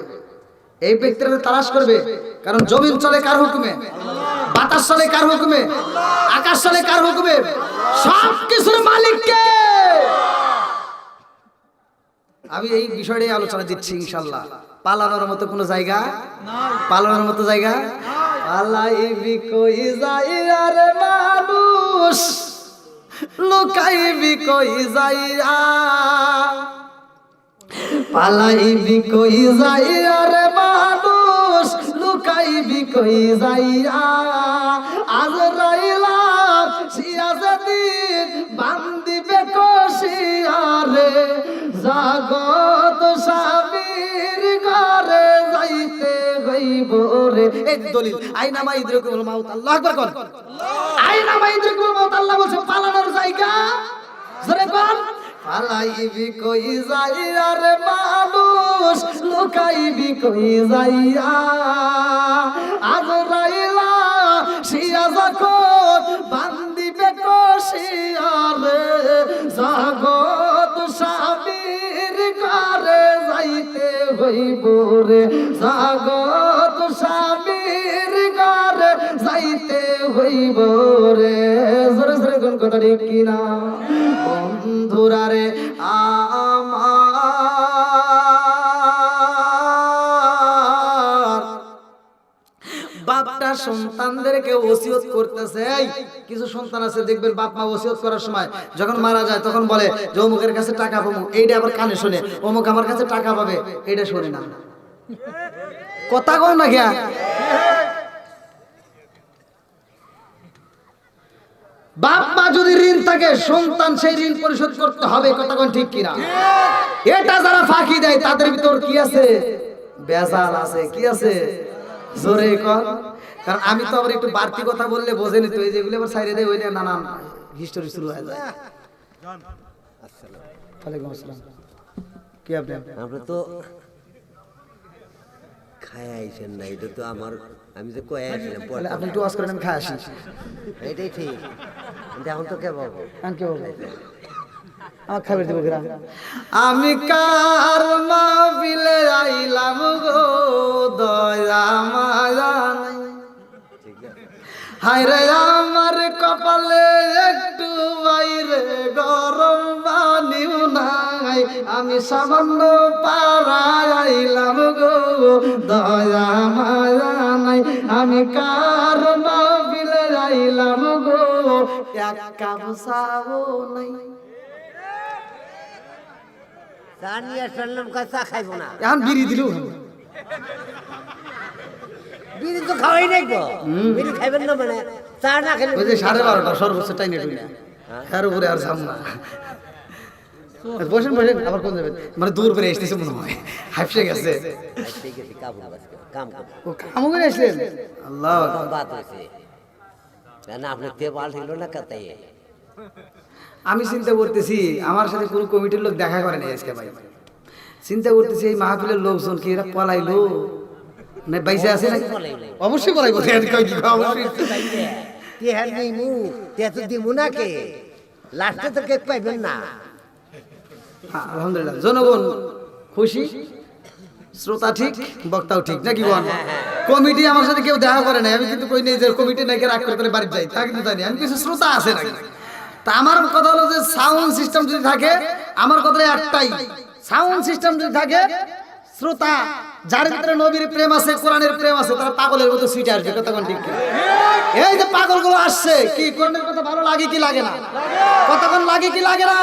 এই ব্যক্তিরা তালাশ করবে, কারণ জমিন চলে কার হুকুমে? বাতাস চলে কার হুকুমে? আকাশ চলে কার হুকুমে? সব কিছুর মালিক কে? আমি এই বিষয়টাই আলোচনা দিচ্ছি ইনশাআল্লাহ। পালানোর মতো কোনো জায়গা নাই, পালানোর মতো জায়গা পালাইবি কই যাইয়া রে মানুষ, লুকাইবি কই যাইয়া, পালাইবি কই যাইয়া রে মানুষ, লুকাইবি কই যাইয়া, আজরাইলা সিয়াজদিন বান্দিবে কশিয়ারে, জগৎ স্বামীর ঘরে যাইতে হইব রে। এই দলিল আইনামা ইদরিকুল মাউত। আল্লাহু আকবার কোন? আইনামা ইদরিকুল মাউত আল্লাহ বলছে পালানোর জায়গা। জোরে কোন? পালাইবি কই যাইয়া রে মানুষ, লুকাইবি কই যাইয়া, আজরাইলা সিয়া যখন বান্দিবে কশিয়ারে, জগৎ স্বামীর ঘরে যাইতে হইব রে, জগৎ স্বামীর ঘরে যাইতে হইব রে। জোরে জোরে কোন কথা ঠিক কিনা? বন্ধুরা রে আমার বাপটা সন্তানদেরকে ওসিয়ত করতেছে। এই কিছু সন্তান আছে দেখবেন বাপ মা ওসিয়ত করার সময় যখন মারা যায় তখন বলে যে অমুকের কাছে টাকা পাবো, এইটা আবার কানে শুনে, অমুক আমার কাছে টাকা পাবে, এইটা শুনে না। কথা কও না গিয়া। বাপ মা যদি ঋণ থাকে সন্তান সেই ঋণ পরিশোধ করতে হবে, কথা কোন ঠিক কিনা? এটা যারা ফাঁকি দেয় তাদের ভিতর কি আছে? বেজাল আছে। কি আছে? জোরে কর। কারণ আমি তো আবার একটু বাড়তি কথা বললে বোঝেনি তো, এই যেগুলো আবার সাইডে দেয় ওইটা নানান হিস্টোরি শুরু হয়ে যায়। ওয়ালাইকুম আসসালাম। কি আপনি? আমরা তো খায় আইছেন না, এটা তো আমার, আমি তো কয়ে আসলাম তাহলে আপনি একটু ওয়াজ করেন, আমি খাই আসি। এটাই ঠিক। কিন্তু এখন তো কে বাবু আমি কে বলবো? আমার খাবার দেবো গ্রাম। আমি কার মাহফিলে আইলাম গো, দয়া মায়া নাই। হায় রে আমার কপালে একটু বাইরে গরম পানিও নাই, আমি সামান্য পাড়ায় আইলাম গো, দয়া মায়া নাই। আমি কার মাহফিলে আইলাম গো, এক কাপ চাও নাই। চা নিয়ে আসলাম, চা খাইবো না। এখন বিড়ি দিলু, বিড়ি তো খাওয়াই নাই গো। বিড়ি খাইবেন না মানে চা না খেলে ওই যে 12:30 সর্বোচ্চ টাইম নেই না, এর উপরে আর যাম না। বসেন বসেন, আবার কোন যাবেন? মানে দূর করে এসেছে মনে হয়, হাইফসে গেছে। ঠিক আছে, কাম ও কামও করে আসলেন? আল্লাহ বাদ হয়েছে না, আপনি তেল ছিল না কাতাই। আমি চিন্তা করতেছি আমার সাথে কোনো কমিটির লোক দেখা করে নাই আজকে ভাই। চিন্তা করতেছি এই মাহফিলের লোকজন কি এরা পলাইলো না বাইসে আছে না? অবশ্যই পলাইবো। লাস্টে তো কেক পাইবেন না। আলহামদুলিল্লাহ, জনগণ খুশি, শ্রোতা ঠিক, বক্তাও ঠিক, নাকি বল? কমিটি আমার সাথে কেউ দেখা করে নাই, আমি কিন্তু কই নাই যে কমিটি নাকি রাগ করে বাড়ি যাই, তা কিন্তু জানি। আমি কিছু শ্রোতা আছে নাকি। তা আমার কথা হলো যে সাউন্ড সিস্টেম যদি থাকে, আমার কথা একটাই, সাউন্ড সিস্টেম যদি থাকে, শ্রোতা যার ভিতরে নবীর প্রেম আছে, কোরআনের প্রেম আছে, তারা পাগলের মতো সিটে আসবে, কথা কোন ঠিক কিনা? এই যে পাগলগুলো আসছে, কি কোরআনের কথা ভালো লাগে কি লাগে না? কথা কোন লাগে কি লাগে না?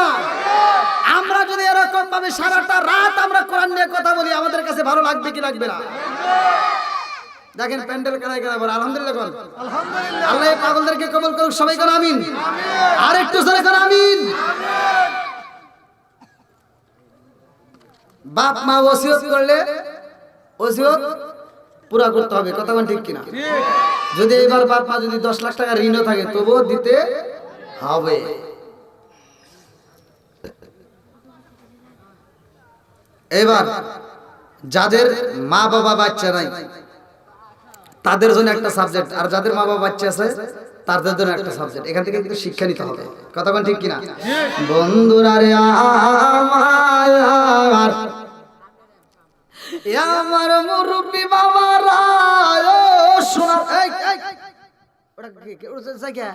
আমরা যদি এরকম ভাবে সারাটা রাত আমরা কোরআন নিয়ে কথা বলি, আমাদের কাছে ভালো লাগবে কি লাগবে না? দেখেন প্যান্ডেল কানায় কানায় বলে আলহামদুলিল্লাহ কোন আলহামদুলিল্লাহ। আল্লাহ এই পাগলদেরকে কবুল করুক, সবাই কোন আমিন। আর একটু জোরে কোন আমিন। বাপ মা ওসিয়ত করলে ওসিয়ত পুরা করতে হবে, কথা কোন ঠিক কিনা? যদি এবার বাপ মা যদি 10 লাখ টাকা ঋণও থাকে তবুও দিতে হবে। এবার যাদের মা বাবা বাচ্চা নাই তাদের জন্য একটা সাবজেক্ট, আর যাদের মা বাবা বাচ্চা আছে তাদের জন্য একটা সাবজেক্ট। এখান থেকে কিন্তু শিক্ষা নিতে হবে, কথা কোন ঠিক কিনা? বন্ধুরা রে আমার মুরব্বি বাবারা, ও শোনা, এই এই ওটা কি ওটা জায়গা?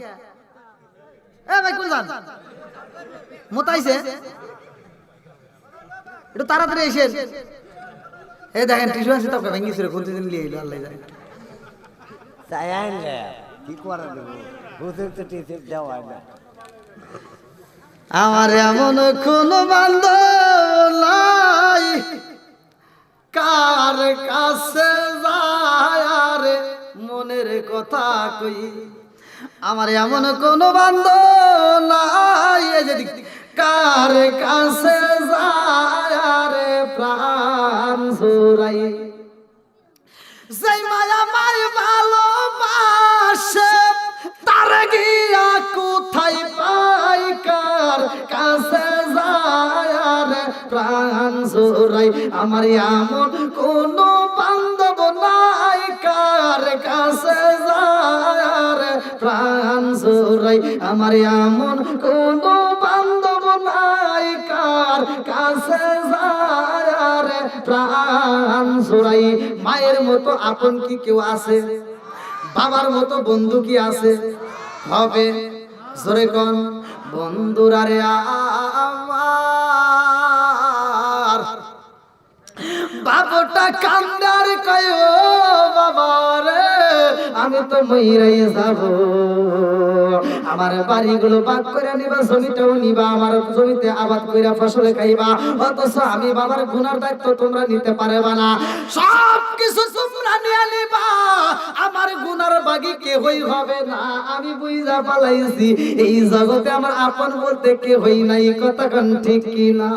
এ ভাই কোন যান মোতাইছে, একটু তাড়াতাড়ি এসেন। এই দেখেন টিস্যু আছে তো ভেঙে ছিল, কোন দিন নিয়ে এলো আল্লাহ জানে। তাই আনলে কি করা দেবো, বুঝে তো টিসিপ দেওয়া না। আমার এমন কোন বান্ধব নাই, কার কাছে যায় রে মনের কথা কই। আমার এমন কোন বান্ধব নাই, এই যে কার কাছে যায় রে প্রাণ জোড়াই। যেই মায়া মাই ভালোবাসে তার গিয়া কোথায় পাই, কার কাছে যায় রে প্রাণ জোড়াই। আমার এমন কোন বান্ধব নাই, কার কাছে যায় রে প্রাণ জোড়াই। আমার এমন কোন বান্ধব নাই, কার কাছে যায় রে প্রাণ জোড়াই। মায়ের মতো আপন কি কেউ আছে? বাবার মতো বন্ধু কি আছে? হবে জোরে কোন বন্ধুরা রে আমার। বাপটা কান্দার কয় বাবা রে আমি তো মইরাই যাব। আমার বাড়িগুলো ভাগ করে নিবা, জমিটাও নিবা, আমার জমিতে আবাদ কইরা ফসল খাইবা, অথচ আমি বাবার গুনার দায়িত্ব তোমরা নিতে পারবা না। সব কিছু তোমরা নিয়ে নিবা, আমার গুনার বাগি কেহই হবে না। আমি বুঝা পালাইছি এই জগতে আমার আপন বলতে কেহই নাই। কথা কোন ঠিক কিনা?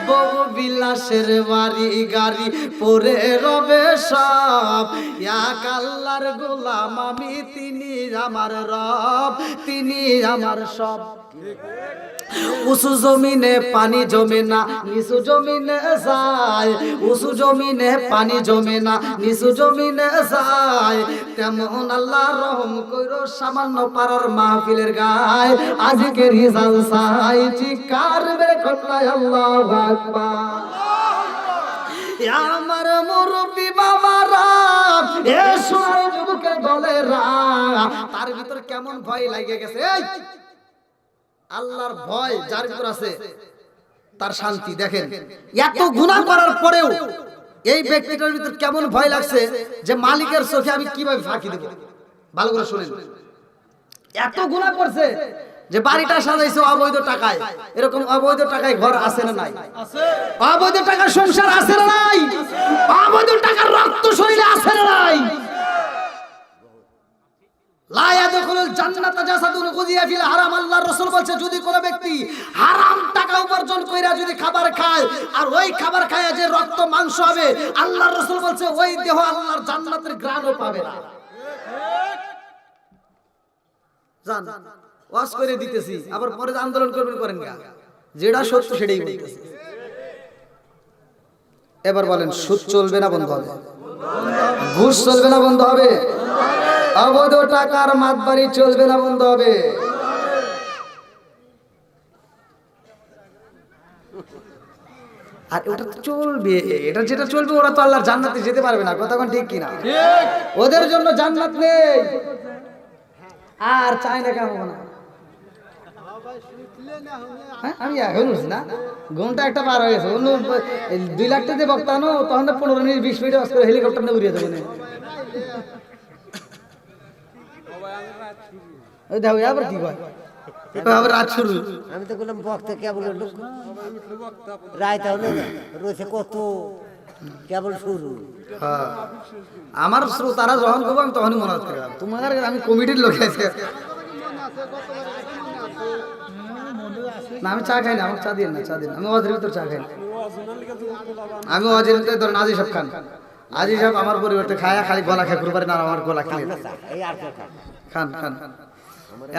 বহু বিলাসের বাড়ি গাড়ি পরে রবে সব, এক আল্লাহর গোলাম আমি, তিনি আমার রব, তিনি আমার সব। উঁচু জমিনে পানি জমে না, নিচু জমিনে যায়, উঁচু জমিনে পানি জমে না, নিচু জমিনে যায়, তেমন আল্লাহ রহম কইরো সামান্য পাড়ার মাহফিলের গায়। আজকে রিজাল চাই, চিৎকার বের করলাই আল্লাহু আকবার। আমার মুরব্বি বাবারা, এ সোনার যুবকের দলেরা, তার ভিতর কেমন ভয় লাগে গেছে। এই আল্লাহর ভয় যার ভিতর আছে তার শান্তি। দেখেন এত গুনাহ করার পরেও এই ব্যক্তিটার ভিতর কেমন ভয় লাগছে যে মালিকের চোখে আমি কিভাবে ফাঁকি দেব। ভালো করে শুনেন, এত গুনাহ করছে যে বাড়িটা সাজাইছে অবৈধ টাকায়। এরকম অবৈধ টাকায় ঘর আছে না নাই? আছে। অবৈধ টাকার সংসার আছে না নাই? অবৈধ টাকার রক্ত শরীরে আছে না নাই? লা ইয়াদখুলুল জান্নাতা জাসাদুন গুযিয়া ফিল হারাম। আল্লাহর রাসূল বলেছে যদি কোন ব্যক্তি হারাম টাকা উপার্জন কইরা যদি খাবার খায় আর ওই খাবার খায় যে রক্ত মাংস হবে, আল্লাহর রাসূল বলেছে ওই দেহ আল্লাহর জান্নাতের ঘ্রাণও পাবে না। জান ওয়াজ করে দিতেছি, আবার পরে আন্দোলন করবেন করেন না, যেটা সত্য সেটাই বলতেছি। এবার বলেন সুদ চলবে না বন্ধ হবে? ঘুষ চলবে না বন্ধ হবে? অবৈধ টাকার মাতবাড়ি চলবে না বন্ধ হবে? আর ওটা চলবে, এটা যেটা চলবে ওরা তো আল্লাহর জান্নাতে যেতে পারবে না। কথা কোন ঠিক কিনা? ওদের জন্য জান্নাত নেই আর চাই না কেমন না। আমি এখন বুঝি না, ঘন্টা একটা পার হয়ে গেছে। অন্য 2 লাখ টাকা বক্তানো তখন 15 মিনিট 20 মিনিট করে হেলিকপ্টার নিয়ে উড়িয়ে দেবো। দেখো আবার কি কয়, আবার রাত শুরু। আমি তো বললাম বক্তা কেবল রায়, তাহলে রয়েছে কত, কেবল শুরু। আমার শ্রোতারা যখন করবো আমি তখনই মনে হচ্ছে তোমার আমি কমিটির লোক আছে না। আমি চা খাই না, আমার চা দিন না, চা দিন। আমি ওয়াজের ভিতর চা খাই না। আমি ওয়াজের ভিতরে ধরেন আজি সব খান, আজি সব আমার পরিবর্তে খায়, খালি গলা খায় করতে পারে না, আমার গলা খাই খান খান।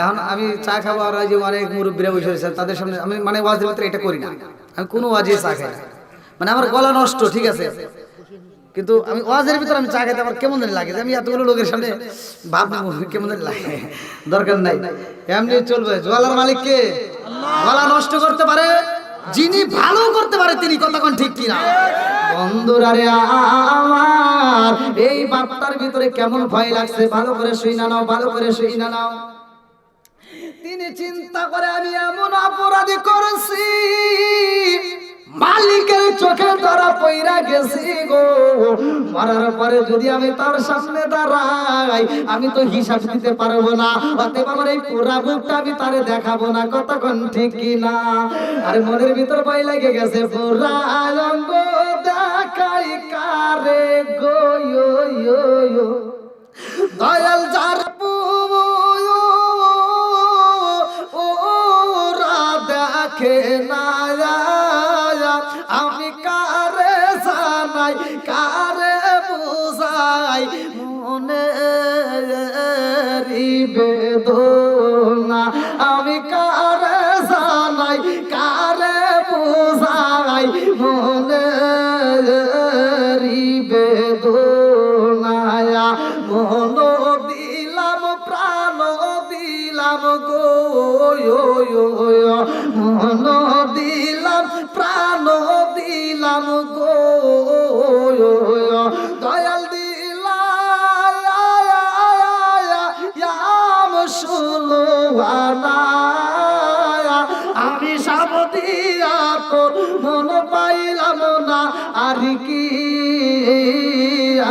এখন আমি চা খাবো আর যে অনেক মুরব্বীরা বসে রয়েছে তাদের সামনে আমি মানে ওয়াজের ভিতরে এটা করি না। আমি কোনো ওয়াজে চা খাই না, মানে আমার গলা নষ্ট, ঠিক আছে, কিন্তু আমি ওয়াজের ভিতরে আমি চা খাইতে আমার কেমন জানি লাগে যে আমি এতগুলো লোকের সামনে ভাব কেমন জানি লাগে। দরকার নাই, এমনি চলবে। জোয়ালার মালিক কে? গলা নষ্ট করতে পারে যিনি ভালো করতে পারে তিনি। কতক্ষণ ঠিক কিনা? বন্ধুরা রে আমার, এই বাপটার ভিতরে কেমন ভয় লাগছে ভালো করে শুই না নাও, ভালো করে শুই না নাও। তিনি চিন্তা করে আমি এমন অপরাধী করেছি, মালিকের চোখে ধরা পইরা গেছি গো। মরার পরে যদি আমি তার সামনে দাঁড়াই আমি তো হিসাব দিতে পারবো না, অতএব আমার এই পুরা বুকটা আমি তারে দেখাবো না। কতক্ষণ ঠিক কিনা? আর মনের ভিতর ভয় লেগে গেছে, পুরা অঙ্গ দেখাই কারে গো দয়াল যার ওরা দেখে না, আমি কারে জানাই কারে বুঝাই মনে বেদনা, আমি কারে জানাই কারে বুঝাই মনে বেদনা। মন দিলাম প্রাণ দিলাম গো, মন দিলাম প্রাণ দিলাম গো, দয়াল দিলাম সুলহানা। আমি সব দিয়া তোর মন পাইলাম না, আর কি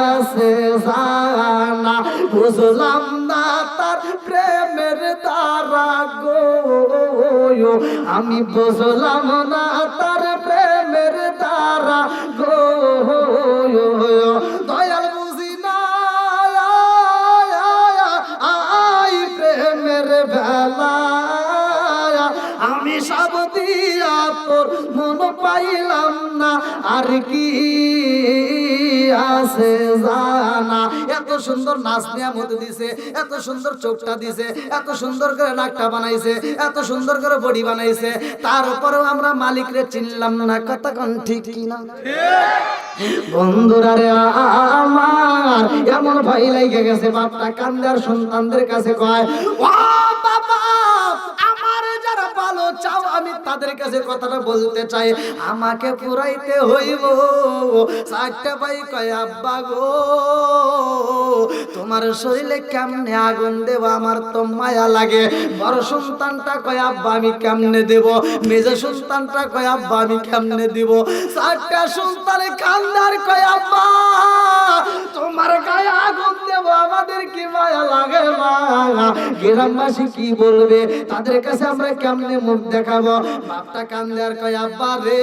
আছে জানা বুঝলাম না তার প্রেমের তারা গো, আমি বুঝলাম না তার প্রেমের তারা গো, দয়াল বুঝি না আই প্রেমের বেলা, আমি সব দিয়া তোর মন পাইলাম না, আর কি আছে জানা। এত সুন্দর নাচ নিয়ামত দিছে, এত সুন্দর চোখটা দিছে, এত সুন্দর করে নাকটা বানাইছে, এত সুন্দর করে বডি বানাইছে, তারপরেও আমরা মালিকরে চিনলাম না। কতক্ষণ ঠিক কিনা বন্ধুরা রে আমার? এমন ভয় লাগে গেছে, বাপটা কান্দার সন্তানদের কাছে কয়, ও বাবা আমার যারা ভালো চাও আমি তাদের কাছে কথাটা বলতে চাই, আমাকে পুরাইতে হইব। চারটা ভাই কয়, আব্বা গো তোমার শরীরে কেমনে আগুন দেব, আমার তো মায়া লাগে। বড় সন্তানটা কয়, আব্বা আমি কেমনে দেব? মেজ সন্তানটা কয়, আব্বা আমি কেমনে দিব? চারটা সন্তানে কান্দার কয়, আব্বা তোমার গায়ে আগুন দেব, আমাদের কি মায়া লাগে মা? গ্রামবাসী কি বলবে, তাদের কাছে আমরা কেমনে মুখ দেখাবো? বাপটা কান্দে আর কয়, আব্বা রে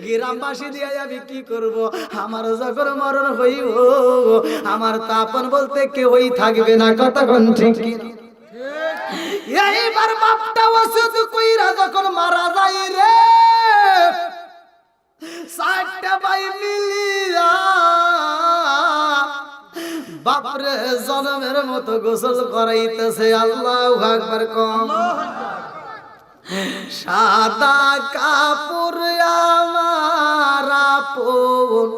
গ্রামবাসী দিয়ে আমি কি করব? আমার যখন মরণ হইব আমার তো আপন বলতে কেউই থাকবে না। কতক্ষণ ঠিক কিনা? এইবার বাপটা ওয়াসিয়ত কইরা যখন মারা যায় রে, চারটা ভাই মিলিয়া বাপরে জনমের মতো গোসল করাইতেছে। আল্লাহু আকবার কম। সাদা কাপড় আমার আপন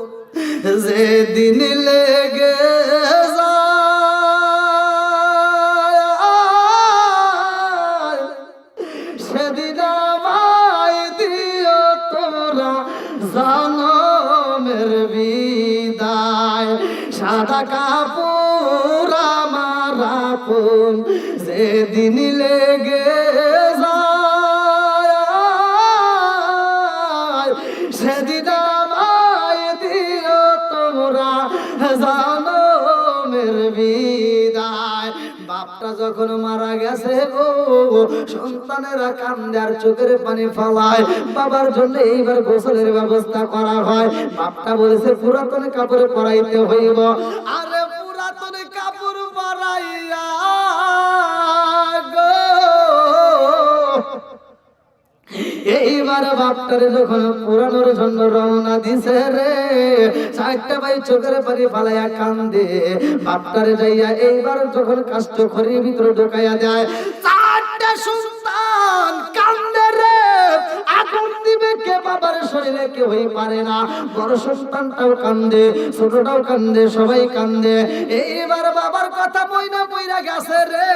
যেদিন লেগে যায়, সেদিন আমায় দিও তোরা জনমের বিদায়। সাদা কাপড় আমার আপন যেদিন লেগে যায়, সেদিন আমায় দিও তোমরা জনমের বিদায়। বাপটা যখন মারা গেছে গো, সন্তানেরা কান্দে আর চোখের পানি ফেলায়। বাবার জন্য এইবার গোসলের ব্যবস্থা করা হয়। বাপটা বলেছে পুরাতন কাপড় পরাইতে হইব। আরে পুরাতন কাপড় পরাইয়া গো, এইবার বাপটারে যখন পুরানোর জন্য রওনা দিছে রে, চারটা ভাই চোখের পানি ফালাইয়া কান্দে। বাপটারে যাইয়া এইবার যখন কাষ্ট ঘরের ভিতরে ঢুকাইয়া দেয়, চারটা সন্তান কান্দে রে। আগুন দিবে কে বাবার শরীরে কেউই পারে না। বড় সন্তানটাও কান্দে, ছোটটাও কান্দে, সবাই কান্দে। এইবার বাবার কথা বইনা বইরা গেছে রে।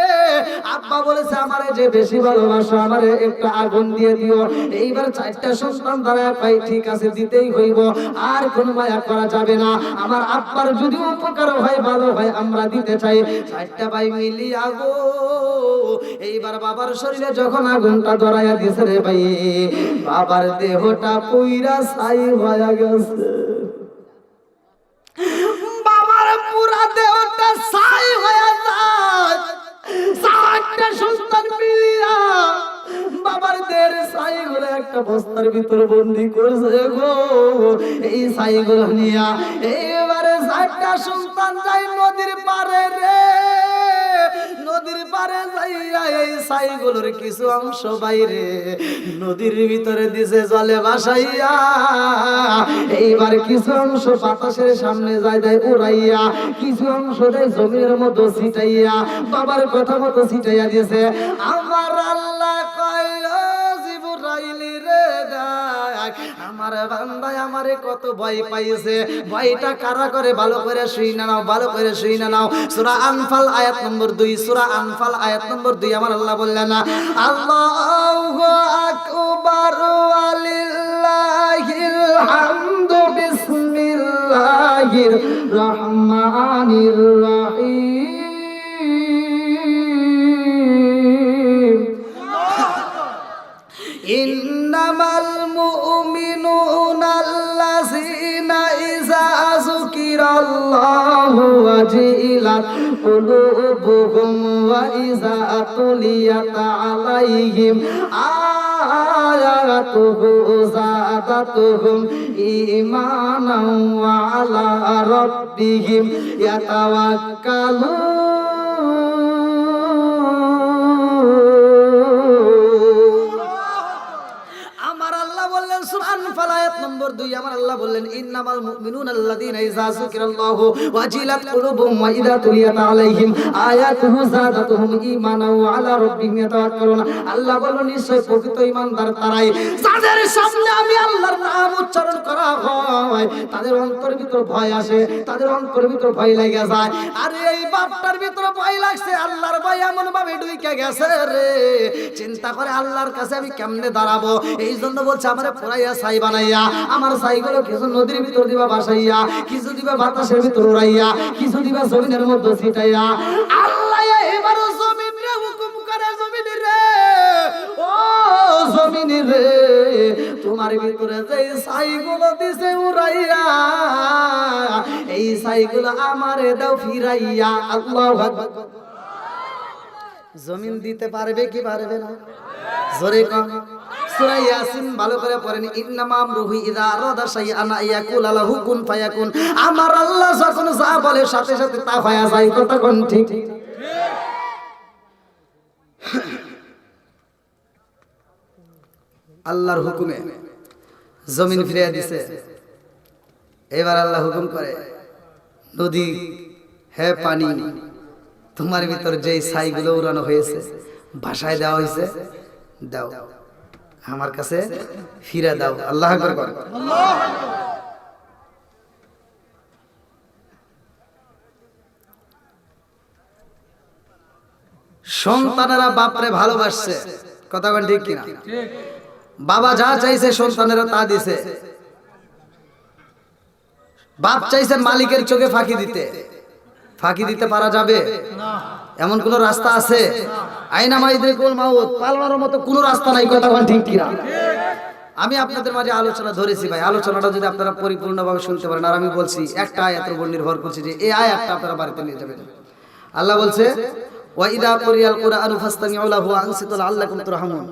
আব্বা বলেছে আমারে যে বেশি ভালোবাসো আমারে একটু আগুন দিয়ে দিও। এইবার চারটা সন্তান দাঁড়ায় পাই, ঠিক আছে দিতেই হইব, আর কোনো মায়া করা যাবে না। আমার আব্বার যদি উপকার হয় ভালো হয় আমরা দিতে চাই। চারটা ভাই মিলিয়া গো এইবার বাবার শরীরে যখন আগুনটা ধরাইয়া দিছে রে ভাই, বাবার দেহটা পুইরা ছাই হয়ে গেছে। বাবার পুরা দেহটা ছাই হয়ে যায়। চারটা সন্তান মিলিয়া বাবার দেহের ছাইগুলো একটা বস্তার ভিতরে বন্দি করছে গো। এই ছাইগুলো নিয়া এবারে চারটা সন্তান যায় নদীর পারে রে। নদীর পারে যাইয়া এই ছাইগুলোর কিছু অংশ বাইরে নদীর ভিতরে দিছে জলে ভাসাইয়া। এইবার কিছু অংশ বাতাসের সামনে যায় দেয় উড়াইয়া, কিছু অংশ দেয় জমির মতো ছিটাইয়া। বাবার কথা মতো ছিটাইয়া দিয়েছে। আমার আল্লাহ কয় জিবরাইল রে দেখ আমার বান্দায় আমারে কত ভয় পাইছে। ভয়টা কারা করে ভালো করে শুই না নাও, ভালো করে শুই না নাও। সূরা আনফাল আয়াত নম্বর 2, সূরা আনফাল আয়াত নম্বর 2 আমার আল্লাহ বললেন না আল্লাহু আকবার ওয়ালিল্লাহিল হামদু বিসমিল্লাহির রহমানির রহিম। ইন্নামাল মুমিনুনা আল্লাযীনা ইযা যুকির যুকিরাল্লাহু ওয়াজিলাত কুলুবুহুম ওয়া ইযা তুলিয়াত আলাইহিম আয়াতুহু যাদাতুহুম ঈমানান ওয়া আলা রাব্বিহিম ইয়াতাওয়াক্কালুন। আমার আল্লাহ বললেন সূরা আনফাল আয়াত নম্বর 2, আমার আল্লাহ বললেন ইন্নামাল মুমিনুনা আল্লাযীনা ইযা যুকিরাল্লাহু ওয়াজিলাত কুলুবুহুম ওয়া ইযা তুলিয়াত আলাইহিম আয়াতুহু যাদাতুহুম ঈমানান ওয়া আলা রাব্বিহিম ইয়াতাওয়াক্কালুন। আল্লাহ বললেন নিশ্চয় প্রকৃত ঈমানদার তারাই যাদের সামনে আমি আল্লাহর নাম উচ্চারণ করা হয় তাদের অন্তরের ভিতর ভয় আসে, তাদের অন্তরের ভিতর ভয় লেগে যায়। আরে এই বাপটার ভিতর ভয় লাগছে, আল্লাহর ভয় এমন ভাবে ঢুকে গেছে রে, চিন্তা করে আল্লাহর কাছে আমি কেমনে দাঁড়াবো। এই জন্য বলছে আমারে পুরাইয়া ছাই বানাইয়া, আমার ছাইগুলো কিছু নদীর ভিতর দিবা ভাসাইয়া, কিছু দিবা বাতাসের ভিতর উড়াইয়া, কিছু দিবা জমিনের মধ্যে ছিটাইয়া। আল্লাহ এবার জমিন রে হুকুম করে, জমিন রে ও জমিন রে তোমার ভিতরে যে ছাইগুলো দিছে উড়াইয়া, এই ছাইগুলো আমারে দাও ফিরাইয়া। আল্লাহু আকবার। জমিন দিতে পারবে কি পারবে না? জোরে কম। সূরা ইয়াসিন ভালো করে পড়েন। ইন্নামা আমরুহু ইযা আরাদা শাইআন আইয়াকুলা লাহু কুন ফায়াকুন। আমার আল্লাহ যখন যা বলে সাথে সাথে তা হয়ে যায়। কথা কোন ঠিক? আল্লাহর হুকুমে জমিন ফিরিয়ে দিছে। এবার আল্লাহ হুকুম করে, নদী হে পানি, তোমার ভিতর যেই ছাইগুলো উড়ানো হয়েছে, ভাষায় দেওয়া হয়েছে, দাও আমার কাছে ফিরে দাও। আল্লাহু আকবার। সন্তানেরা বাপরে ভালোবাসছে। কথা বলেন ঠিক কিনা? বাবা যা চাইছে সন্তানেরা তা দিছে। বাপ চাইছে মালিকের চোখে ফাঁকি দিতে, ফাঁকি দিতে পারা যাবে? এমন কোন রাস্তা আছে? আইনা মাইদুল মাউত, পালানোর মতো কোন রাস্তা নাই। কথা বলেন ঠিক কিনা? আমি আপনাদের মাঝে আলোচনা ধরেছি ভাই, আলোচনাটা যদি আপনারা পরিপূর্ণভাবে শুনতে পারেন, আর আমি বলছি একটা আয়াতের উপর নির্ভর করছি যে এই আয়াতটা আপনারা বাড়িতে নিয়ে যাবেন। আল্লাহ বলছে ওয়া ইযা কুরিয়াল কুরআনু ফাসতামিউ লাহু ওয়া আনসিতু লাআল্লাকুম তুরহামুন।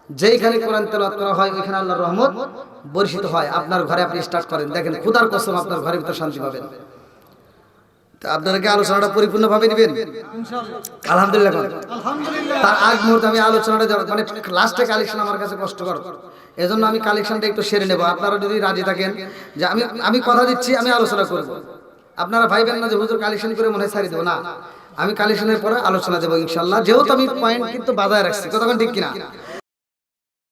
যেইখানে কোরআন তেলাওয়াত করা হয় ওইখানে আল্লাহর রহমত বর্ষিত হয়। আপনার ঘরে আপনি স্টার্ট করেন, দেখেন খোদার কসম আপনার ঘরের ভিতর শান্তি পাবেন। আপনারা কি আলোচনাটা পরিপূর্ণভাবে নেবেন? আলহামদুলিল্লাহ। তার আগ মুহূর্তে আমি আলোচনাটা মানে লাস্টে কালেকশন আমার কাছে কষ্টকর, এজন্য আমি কালেকশনটা একটু সেরে নেব। আপনারা যদি রাজি থাকেন যে আমি কথা দিচ্ছি আমি আলোচনা করব, আপনারা ভাইবেন না যে হুজুর কালেকশন করে মনে ছাড়ি দেবো না। আমি কালেকশনের পরে আলোচনা দেবো ইনশাআল্লাহ, যেহেতু আমি পয়েন্ট কিন্তু বাজায় রাখছি। কথা ঠিক কিনা?